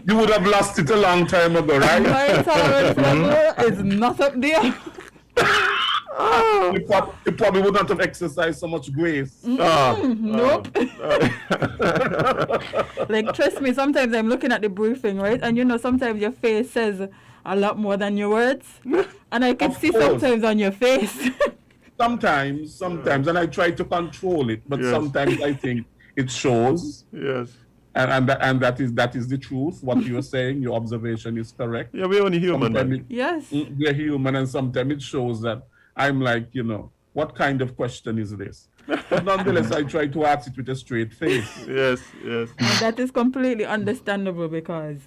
You would have lost it a long time ago, right? My tolerance level is not up there. You probably would not have exercised so much grace. Nope. Like, trust me, sometimes I'm looking at the briefing, right? And you know, sometimes your face says a lot more than your words. And I can see sometimes on your face. Sometimes, and I try to control it, but sometimes I think it shows. Yes. And that is the truth. What you're saying, your observation is correct. Yeah, we're only human. Yes. We're human, and sometimes it shows that I'm like, what kind of question is this? But nonetheless, I try to ask it with a straight face. Yes. And that is completely understandable, because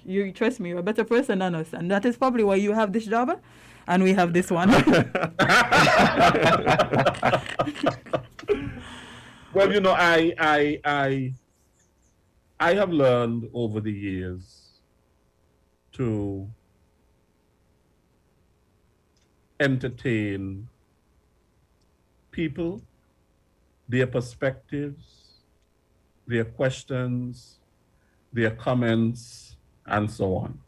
you trust me, you're a better person than us, and that is probably why you have this job and we have this one. Well, I have learned over the years to entertain people, their perspectives, their questions, their comments, and so on.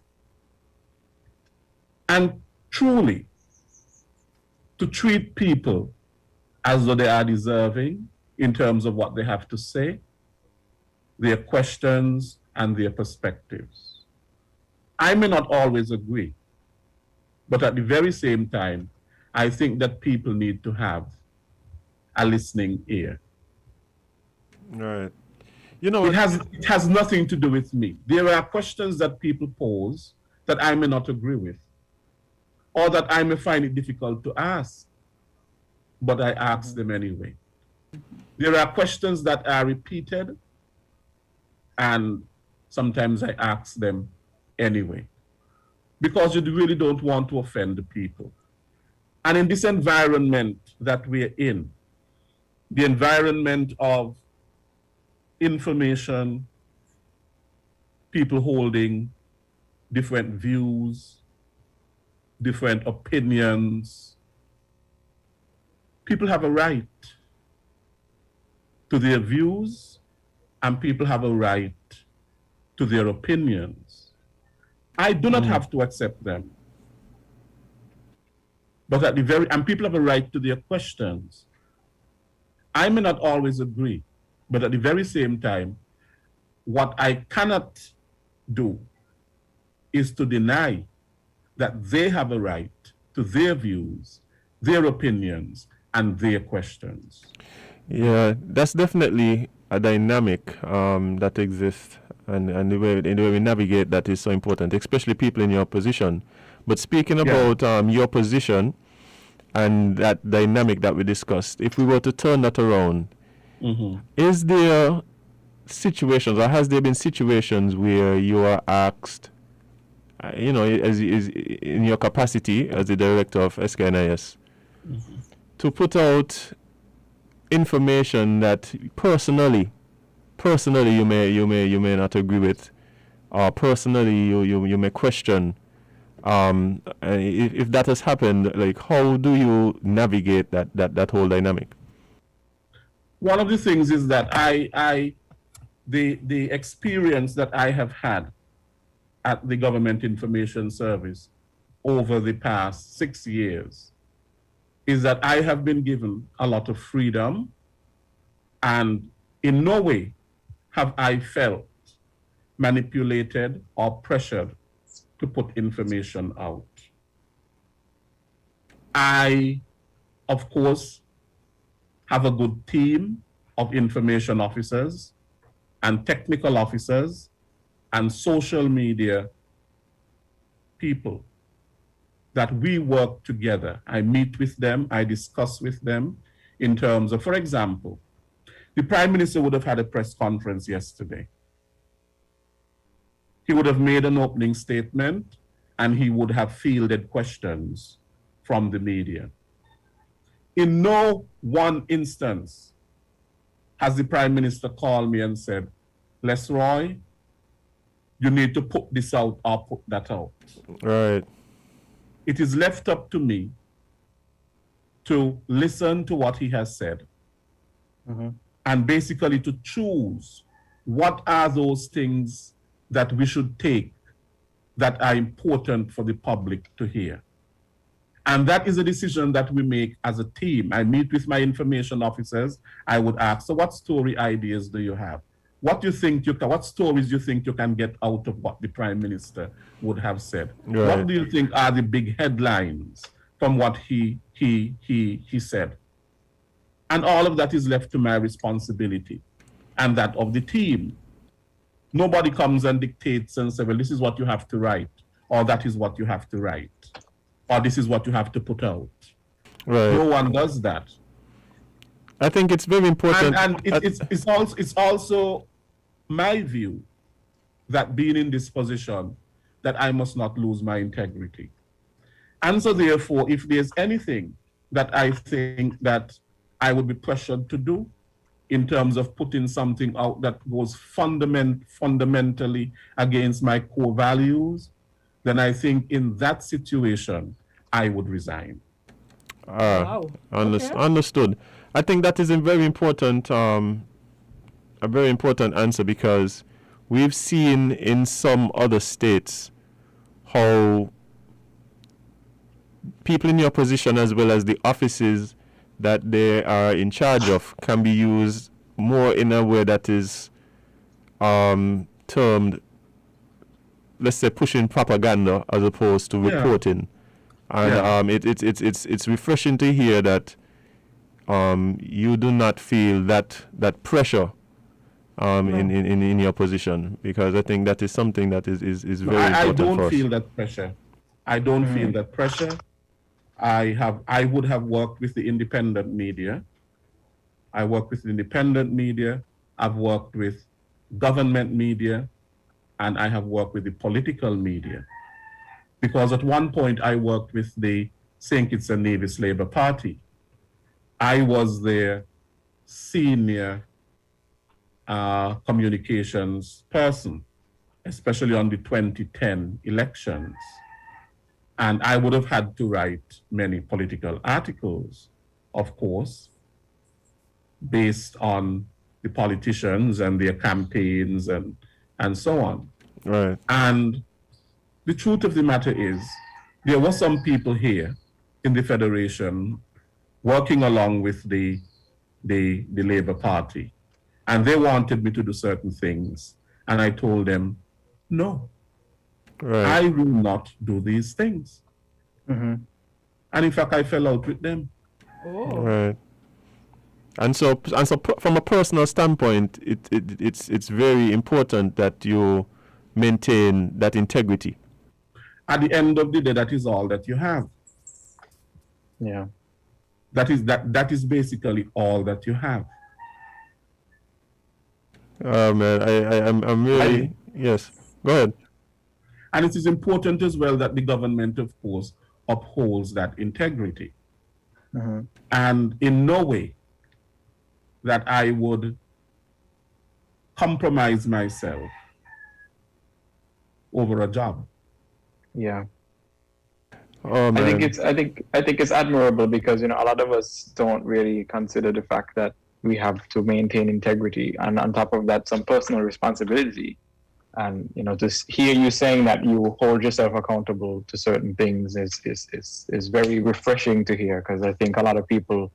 And truly, to treat people as though they are deserving in terms of what they have to say, their questions, and their perspectives. I may not always agree, but at the very same time, I think that people need to have a listening ear. Right. It has nothing to do with me. There are questions that people pose that I may not agree with, or that I may find it difficult to ask, but I ask them anyway. There are questions that are repeated, and sometimes I ask them anyway, because you really don't want to offend the people. And in this environment that we're in, the environment of information, people holding different views, different opinions, people have a right to their views, and people have a right to their opinions. I do not have to accept them. But and people have a right to their questions. I may not always agree, but at the very same time, what I cannot do is to deny that they have a right to their views, their opinions, and their questions. Yeah, that's definitely a dynamic that exists, and the way we navigate that is so important, especially people in your position. But speaking about your position and that dynamic that we discussed, if we were to turn that around, is there situations, or has there been situations where you are asked, as in your capacity as the director of SKNIS, to put out information that personally you may not agree with, or personally you may question? If that has happened, like, how do you navigate that whole dynamic? One of the things is that the experience that I have had at the Government Information Service over the past 6 years is that I have been given a lot of freedom, and in no way have I felt manipulated or pressured to put information out. I, of course, have a good team of information officers and technical officers and social media people that we work together. I meet with them, I discuss with them in terms of, for example, the Prime Minister would have had a press conference yesterday. He would have made an opening statement and he would have fielded questions from the media. In no one instance has the Prime Minister called me and said, Lesroy, you need to put this out or put that out. Right. It is left up to me to listen to what he has said and basically to choose what are those things that we should take that are important for the public to hear. And that is a decision that we make as a team. I meet with my information officers. I would ask, so what story ideas do you have? What stories you think you can get out of what the Prime Minister would have said? Right. What do you think are the big headlines from what he said? And all of that is left to my responsibility and that of the team. Nobody comes and dictates and says, well, this is what you have to write, or that is what you have to write, or this is what you have to put out. Right. No one does that. I think it's very important. And it's also my view that being in this position, that I must not lose my integrity. And so therefore, if there's anything that I think that I would be pressured to do in terms of putting something out that goes fundamentally against my core values, then I think in that situation, I would resign. Wow. Understood. I think that is a very important answer, because we've seen in some other states how people in your position, as well as the offices that they are in charge of, can be used more in a way that is termed, let's say, pushing propaganda as opposed to reporting. And it's refreshing to hear that you do not feel that pressure in your position, because I think that is something that is very important for us. I don't feel that pressure. I don't feel that pressure. I would have worked with the independent media. I work with independent media. I've worked with government media, and I have worked with the political media. Because at one point I worked with the St Kitts and Nevis Labour Party. I was their senior communications person, especially on the 2010 elections. And I would have had to write many political articles, of course, based on the politicians and their campaigns and so on. Right. And the truth of the matter is, there were some people here in the Federation working along with the Labour Party, and they wanted me to do certain things. And I told them, no, I will not do these things. And in fact, I fell out with them. Right. And so from a personal standpoint, it's very important that you maintain that integrity. At the end of the day, that is all that you have. Yeah. That is basically all that you have. Oh man, I'm really yes. Go ahead. And it is important as well that the government, of course, upholds that integrity. And in no way that I would compromise myself over a job. Yeah. Oh, man. I think it's admirable, because a lot of us don't really consider the fact that we have to maintain integrity, and on top of that, some personal responsibility. And just hear you saying that you hold yourself accountable to certain things is very refreshing to hear, because I think a lot of people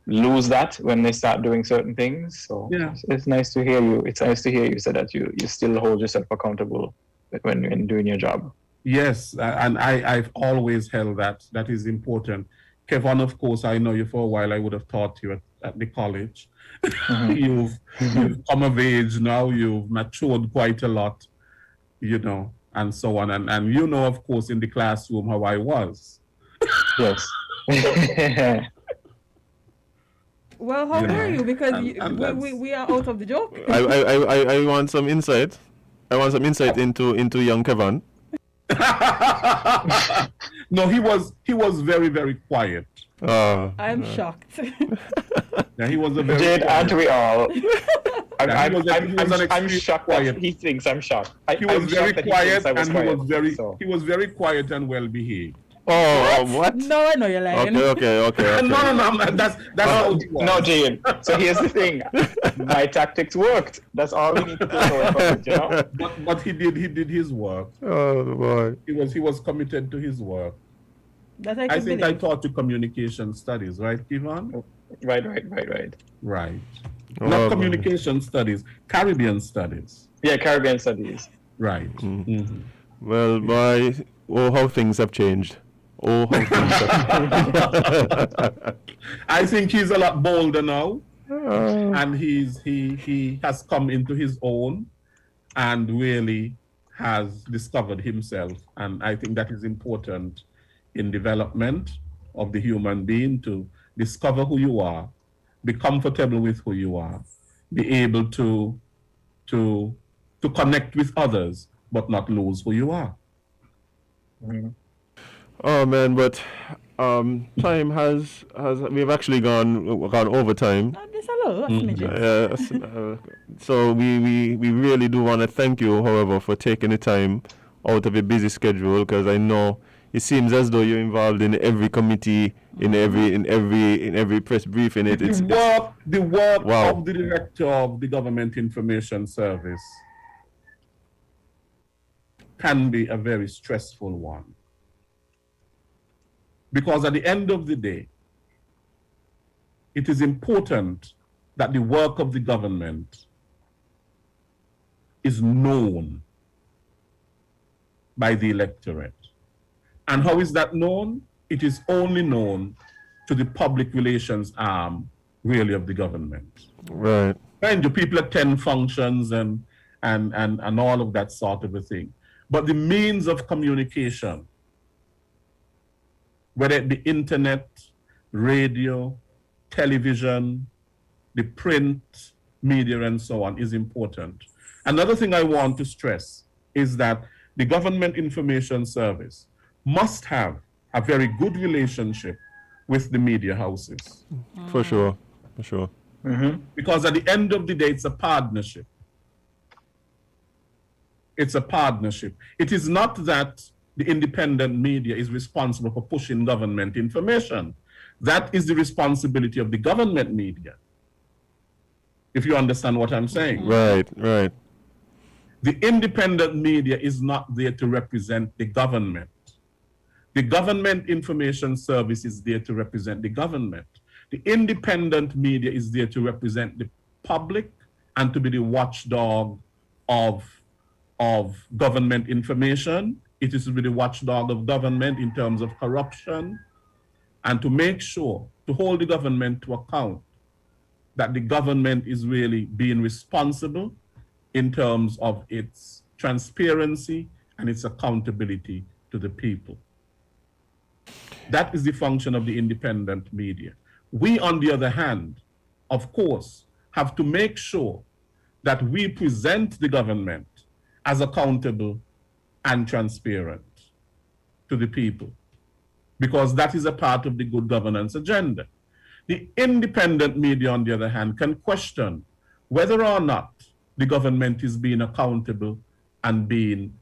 lose that when they start doing certain things. So it's nice to hear you. It's nice to hear you say that you still hold yourself accountable when doing your job. Yes, and I've always held that. That is important. Kevon, of course, I know you for a while. I would have taught you at the college. You've come of age now. You've matured quite a lot, you know, and so on. And you know, of course, in the classroom how I was. Yes. Well, how are you? Because we are out of the joke. I want some insight. I want some insight into young Kevon. No, he was very, very quiet. I'm shocked. Yeah, he was a very Jade, aren't we all? I'm shocked that he thinks I'm shocked. He was very quiet, and he was very quiet and well behaved. Oh, what? No, I know you're lying. Okay. No, that's how it was. No, Jade. So here's the thing. My tactics worked. That's all we need to take away from it, you know? But he did his work. Oh boy. He was committed to his work. That I think I taught you communication studies, right, Kevon? Right. Right. Not communication studies, Caribbean studies. Yeah, Caribbean studies. Right. Mm-hmm. Well, boy, how things have changed. How things have I think he's a lot bolder now. And he has come into his own and really has discovered himself. And I think that is important in development of the human being, to discover who you are, be comfortable with who you are, be able to connect with others, but not lose who you are. Mm-hmm. Oh man, but time has we've actually gone over time. So we really do want to thank you, however, for taking the time out of a busy schedule, because I know it seems as though you're involved in every committee, in every press briefing. The work wow. of the Director of the Government Information Service can be a very stressful one. Because at the end of the day, it is important that the work of the government is known by the electorate. And how is that known? It is only known to the public relations arm, really, of the government. Right. And the people attend functions and all of that sort of a thing. But the means of communication, whether it be internet, radio, television, the print media, and so on, is important. Another thing I want to stress is that the Government Information Service must have a very good relationship with the media houses. For sure. Mm-hmm. Because at the end of the day, it's a partnership. It's a partnership. It is not that the independent media is responsible for pushing government information. That is the responsibility of the government media, if you understand what I'm saying. Right. The independent media is not there to represent the government. The Government Information Service is there to represent the government. The independent media is there to represent the public and to be the watchdog of government information. It is to be the watchdog of government in terms of corruption, and to make sure, to hold the government to account that the government is really being responsible in terms of its transparency and its accountability to the people. That is the function of the independent media. We, on the other hand, of course, have to make sure that we present the government as accountable and transparent to the people, because that is a part of the good governance agenda. The independent media, on the other hand, can question whether or not the government is being accountable and being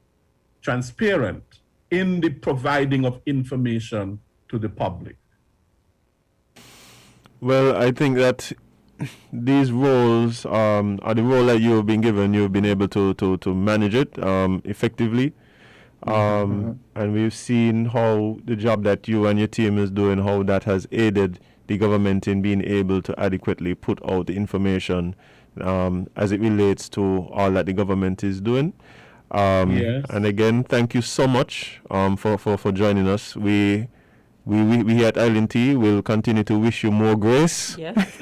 transparent in the providing of information to the public. Well, I think that these roles are the role that you've been given. You've been able to manage it effectively. And we've seen how the job that you and your team is doing, how that has aided the government in being able to adequately put out the information as it relates to all that the government is doing. Yes. And again, thank you so much for joining us. We here at Island Tea will continue to wish you more grace. Yes.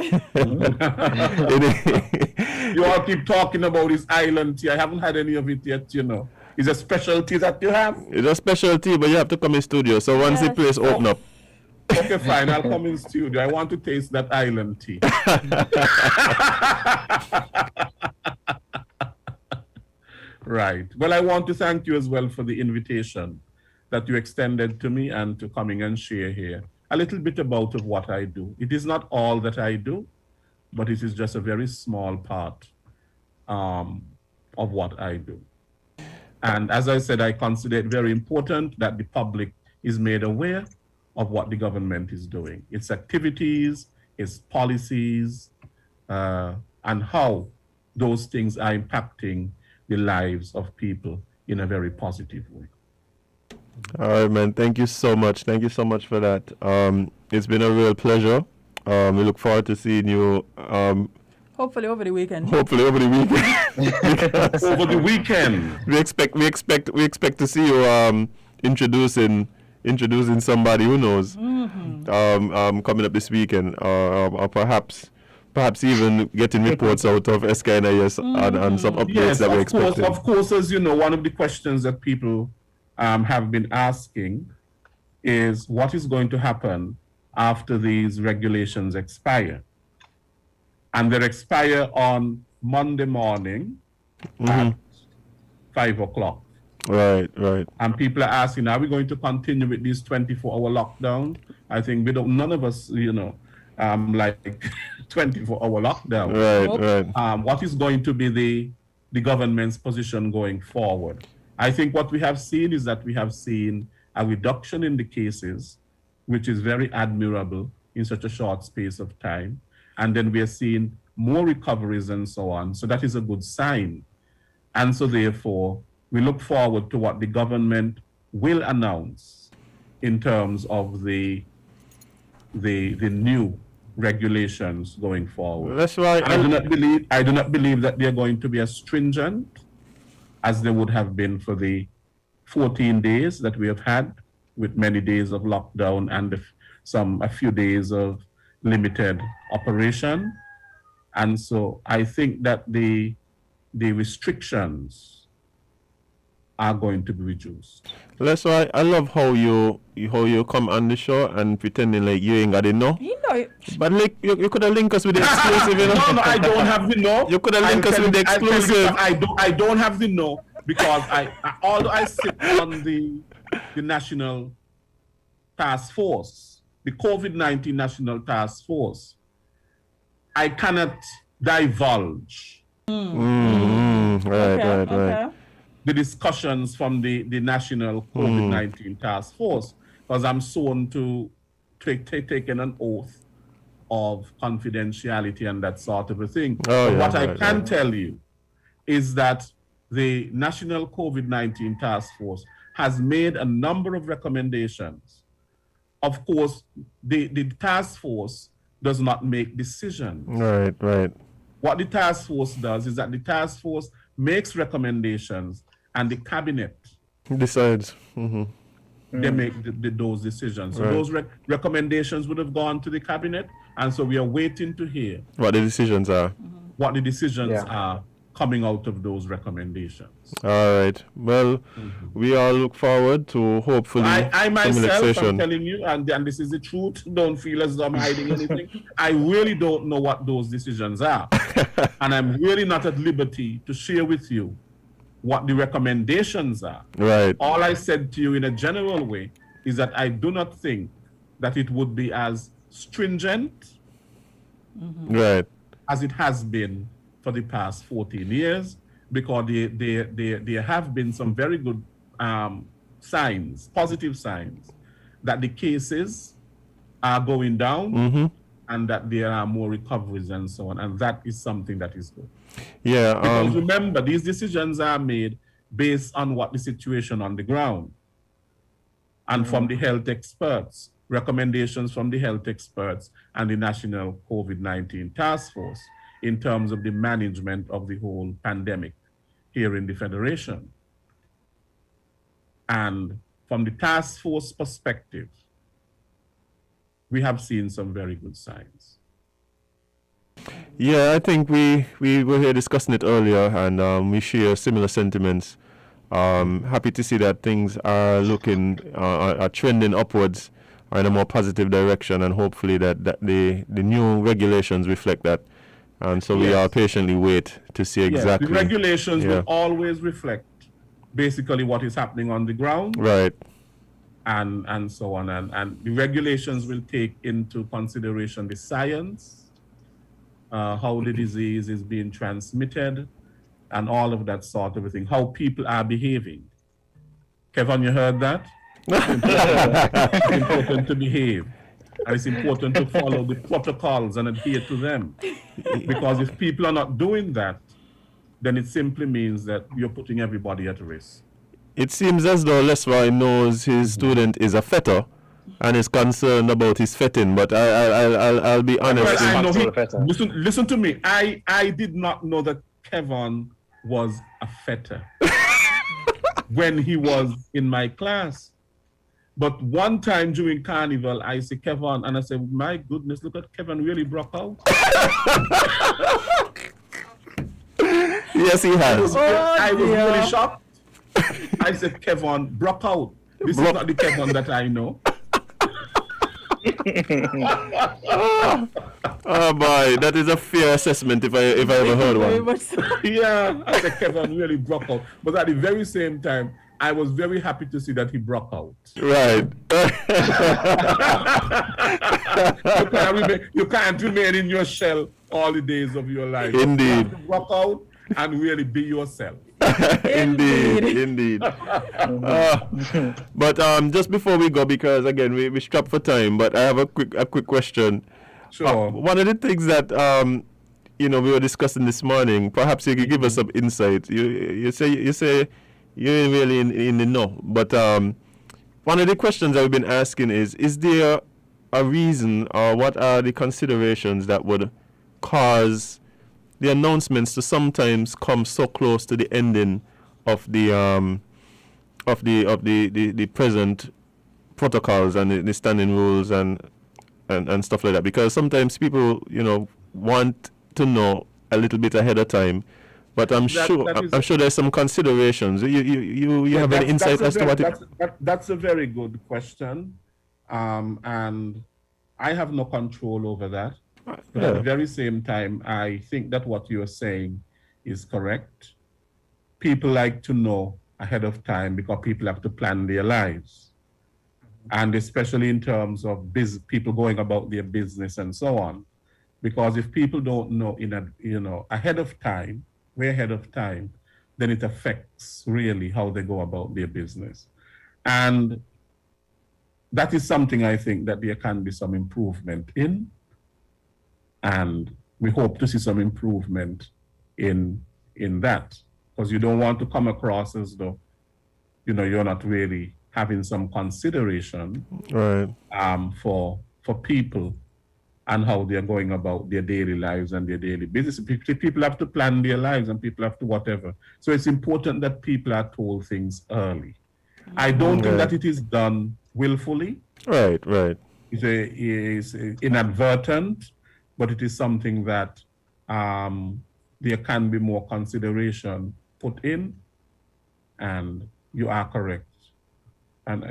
You all keep talking about this island tea. I haven't had any of it yet, you know. It's a specialty that you have. It's a specialty, but you have to come in studio. So once the place open up. Okay, fine. I'll come in studio. I want to taste that island tea. Right. Well, I want to thank you as well for the invitation that you extended to me and to coming and share here a little bit about of what I do. It is not all that I do, but it is just a very small part of what I do. And as I said, I consider it very important that the public is made aware of what the government is doing, its activities, its policies, and how those things are impacting the lives of people in a very positive way. All right, man. Thank you so much. Thank you so much for that. It's been a real pleasure. We look forward to seeing you. Hopefully over the weekend. Hopefully over the weekend. Over the weekend. We expect to see you introducing somebody who knows. Coming up this weekend, or perhaps even getting reports out of SKNIS on some updates that we're expecting. Of course, as you know, one of the questions that people have been asking is what is going to happen after these regulations expire. And they expire on Monday morning at 5 o'clock. Right. And people are asking, are we going to continue with this 24-hour lockdown? I think none of us, like 24-hour lockdown. Right. What is going to be the government's position going forward? I think what we have seen is that we have seen a reduction in the cases, which is very admirable in such a short space of time. And then we are seeing more recoveries and so on. So that is a good sign. And so therefore, we look forward to what the government will announce in terms of the new regulations going forward. That's why I do not believe that they're going to be as stringent as they would have been for the 14 days that we have had, with many days of lockdown and a few days of limited operation. And so I think that the restrictions are going to be reduced. That's why I love how you come on the show and pretending like you ain't got it know. You know it. But like you could have linked us with the exclusive, you know. No, I don't have the know. You could have linked us with the exclusive. I don't have the know because although I sit on the national task force, the COVID-19 national task force, I cannot divulge Right. the discussions from the national COVID-19 task force, because I'm sworn to taking an oath of confidentiality and that sort of a thing. What I can tell you is that the national COVID-19 task force has made a number of recommendations. Of course, the task force does not make decisions. Right. What the task force does is that the task force makes recommendations and the cabinet decides. They make those decisions. So those recommendations would have gone to the cabinet, and so we are waiting to hear what the decisions are. What the decisions are coming out of those recommendations. All right. Well, we all look forward to hopefully I myself relaxation. am telling you, and this is the truth. Don't feel as though I'm hiding anything. I really don't know what those decisions are, and I'm really not at liberty to share with you what the recommendations are. Right. All I said to you in a general way is that I do not think that it would be as stringent as it has been for the past 14 years, because there have been some very good signs, positive signs, that the cases are going down and that there are more recoveries and so on. And that is something that is good. Yeah. Because remember, these decisions are made based on what the situation on the ground and from the health experts recommendations from the health experts and the National COVID-19 Task Force in terms of the management of the whole pandemic here in the Federation. And from the task force perspective, we have seen some very good signs. Yeah, I think we were here discussing it earlier, and we share similar sentiments. Happy to see that things are looking, are trending upwards or in a more positive direction, and hopefully that the new regulations reflect that. And so we all patiently wait to see exactly. The regulations will always reflect basically what is happening on the ground. Right. And so on. And the regulations will take into consideration the science, how the disease is being transmitted, and all of that sort of thing, how people are behaving. Kevon, you heard that? It's important to behave. And it's important to follow the protocols and adhere to them. Because if people are not doing that, then it simply means that you're putting everybody at risk. It seems as though Lesroy knows his student is a fetter and is concerned about his fetting, but I'll be honest. Well, I know listen to me. I did not know that Kevon was a fetter when he was in my class. But one time during Carnival, I see Kevon and I said, my goodness, look at Kevon really broke out. Yes, he has. I was really shocked. I said, Kevon broke out. This is not the Kevon that I know. Oh boy, that is a fair assessment if I ever heard one. Yeah, I said Kevon really broke out. But at the very same time, I was very happy to see that he broke out. Right. You can't remain in your shell all the days of your life. Indeed. You have to broke out and really be yourself. Indeed. But just before we go, because again we strapped for time, but I have a quick question. Sure. One of the things that we were discussing this morning, perhaps you could give us some insight. You say you ain't really in the know, but one of the questions that we've been asking is there a reason, or what are the considerations that would cause the announcements to sometimes come so close to the ending of the present protocols and the standing rules and stuff like that? Because sometimes people want to know a little bit ahead of time, but I'm sure there's some considerations. You have any insight as to what that's a very good question, and I have no control over that. But at the very same time, I think that what you're saying is correct. People like to know ahead of time because people have to plan their lives. And especially in terms of people going about their business and so on. Because if people don't know ahead of time, way ahead of time, then it affects really how they go about their business. And that is something I think that there can be some improvement in. And we hope to see some improvement in that, because you don't want to come across as though, you're not really having some consideration for people and how they're going about their daily lives and their daily business. People have to plan their lives and people have to whatever. So it's important that people are told things early. I don't think that it is done willfully. Right. It's inadvertent. But it is something that there can be more consideration put in, and you are correct, and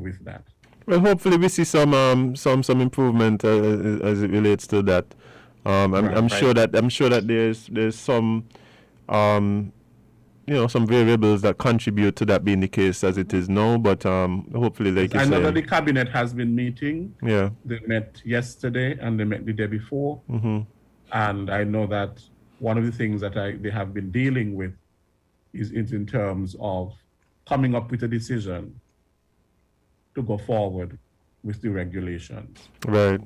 with that. Well, hopefully we see some improvement as it relates to that. I'm sure that there's some some variables that contribute to that being the case as it is now. But hopefully, like you I know say, that the cabinet has been meeting. Yeah, they met yesterday and they met the day before. Mm-hmm. And I know that one of the things that they have been dealing with is in terms of coming up with a decision to go forward with the regulations. Right.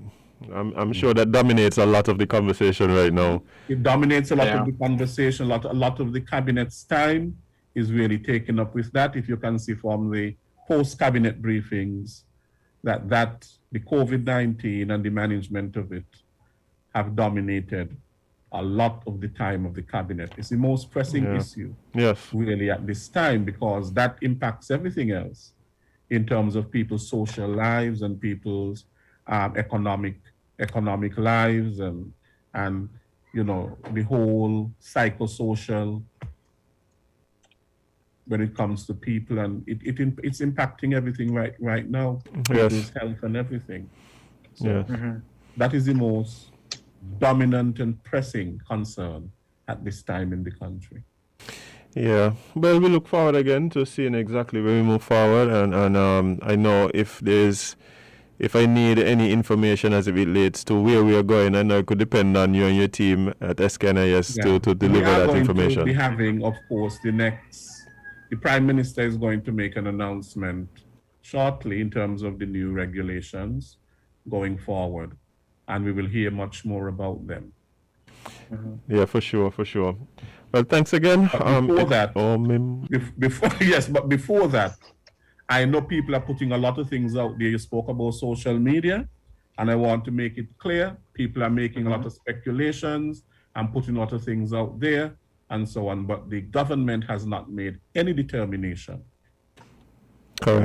I'm sure that dominates a lot of the conversation right now. It dominates a lot of the conversation. A lot of the cabinet's time is really taken up with that. If you can see from the post-cabinet briefings, that the COVID-19 and the management of it have dominated a lot of the time of the cabinet. It's the most pressing issue really at this time, because that impacts everything else in terms of people's social lives and people's economic lives and you know, the whole psychosocial when it comes to people, and it's impacting everything right now, people's health and everything. So that is the most dominant and pressing concern at this time in the country. Yeah, well, we look forward again to seeing exactly where we move forward, and I know if I need any information as it relates to where we are going, I know it could depend on you and your team at SKNIS to deliver that information. We are going to be having, of course, the Prime Minister is going to make an announcement shortly in terms of the new regulations going forward, and we will hear much more about them. Yeah, for sure. Well, thanks again. Before that, I know people are putting a lot of things out there. You spoke about social media, and I want to make it clear. People are making a lot of speculations and putting a lot of things out there and so on, but the government has not made any determination,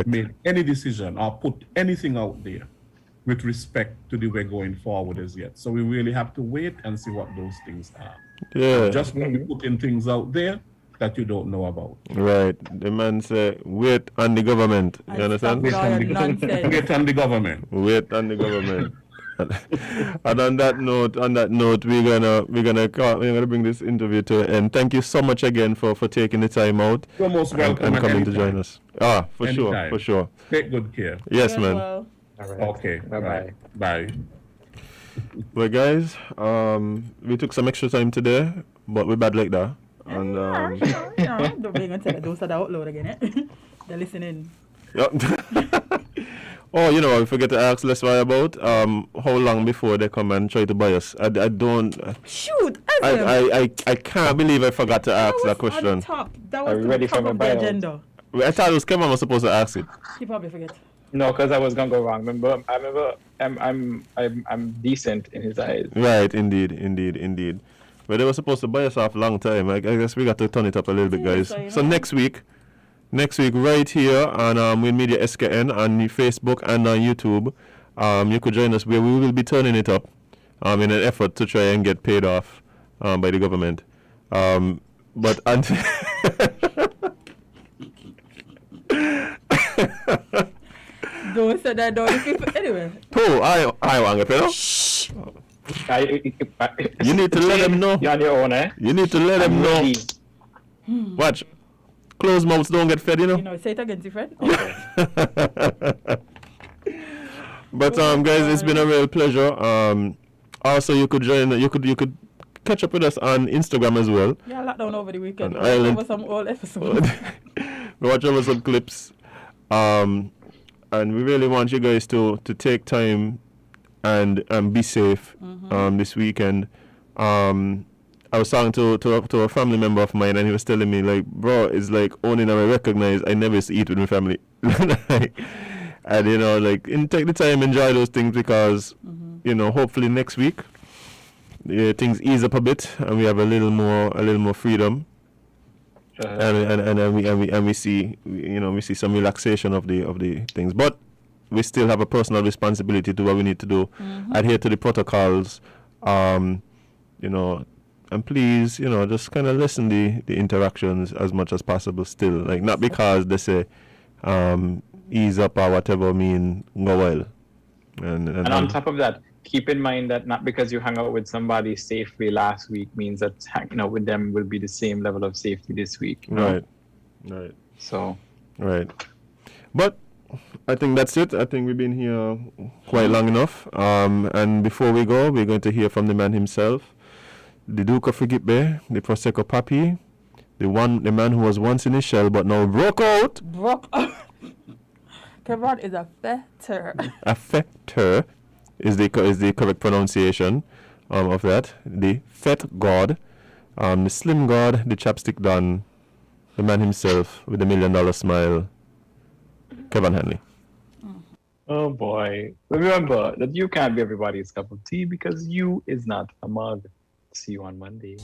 made any decision or put anything out there with respect to the way going forward as yet. So we really have to wait and see what those things are. Yeah. Just when we put in things out there that you don't know about. Right. The man say, wait on the government. You understand? Wait on the government. Wait on the government. And on that note, we're gonna bring this interview to an end. Thank you so much again for taking the time out. You're most welcome and coming to join us. For sure. Take good care. Yes, man. Well. All right. Okay. Bye. Well, guys, we took some extra time today, but we're bad like that. And don't be gonna tell those that are outload again. They're listening. Yep. Oh, you know, I forget to ask Lesroy about how long before they come and try to buy us. I don't. Shoot! I can't believe I forgot to ask that question. On top. That was on top of the agenda. I thought it was Kevon was supposed to ask it. He probably forget. No, because I was gonna go wrong. I remember I'm decent in his eyes. Right, indeed. But they were supposed to buy us off a long time. I guess we got to turn it up a little bit, guys. So next week right here on WINNMedia SKN on Facebook and on YouTube, you could join us where we will be turning it up in an effort to try and get paid off by the government. But until don't say that, don't. Anyway. I want to pay off. Shh. You need to let them know. You're on your own, eh? You need to let them know. Watch. Closed mouths don't get fed, you know. You know, say it again, Fred. Okay. But guys, it's been a real pleasure. Also, you could join. You could catch up with us on Instagram as well. Yeah, lockdown over the weekend. Over some old episodes. Watch over some clips. And we really want you guys to take time and be safe this weekend. I was talking to a family member of mine, and he was telling me, like, bro, it's like only now I recognize I never used to eat with my family. And, you know, like, take the time, enjoy those things, because, you know, hopefully next week, things ease up a bit and we have a little more freedom. And we see, you know, we see some relaxation of the things. But we still have a personal responsibility to do what we need to do. Adhere to the protocols, you know, and please, you know, just kind of lessen the interactions as much as possible still. Like, not because they say ease up or whatever mean go well. And on top of that, keep in mind that not because you hung out with somebody safely last week means that hanging out with them will be the same level of safety this week. Right. So. Right. But I think that's it. I think we've been here quite long enough. And before we go, we're going to hear from the man himself, the Duke of Frigidbe, the Prosecco Papi, the man who was once in his shell but now broke out. Kevon is a fetter. A fetter is the correct pronunciation of that. The Fet God, the Slim God, the Chapstick Don, the man himself with the $1 million smile, Kevon Hanley. Oh boy. But remember that you can't be everybody's cup of tea because you is not a mug. See you on Monday.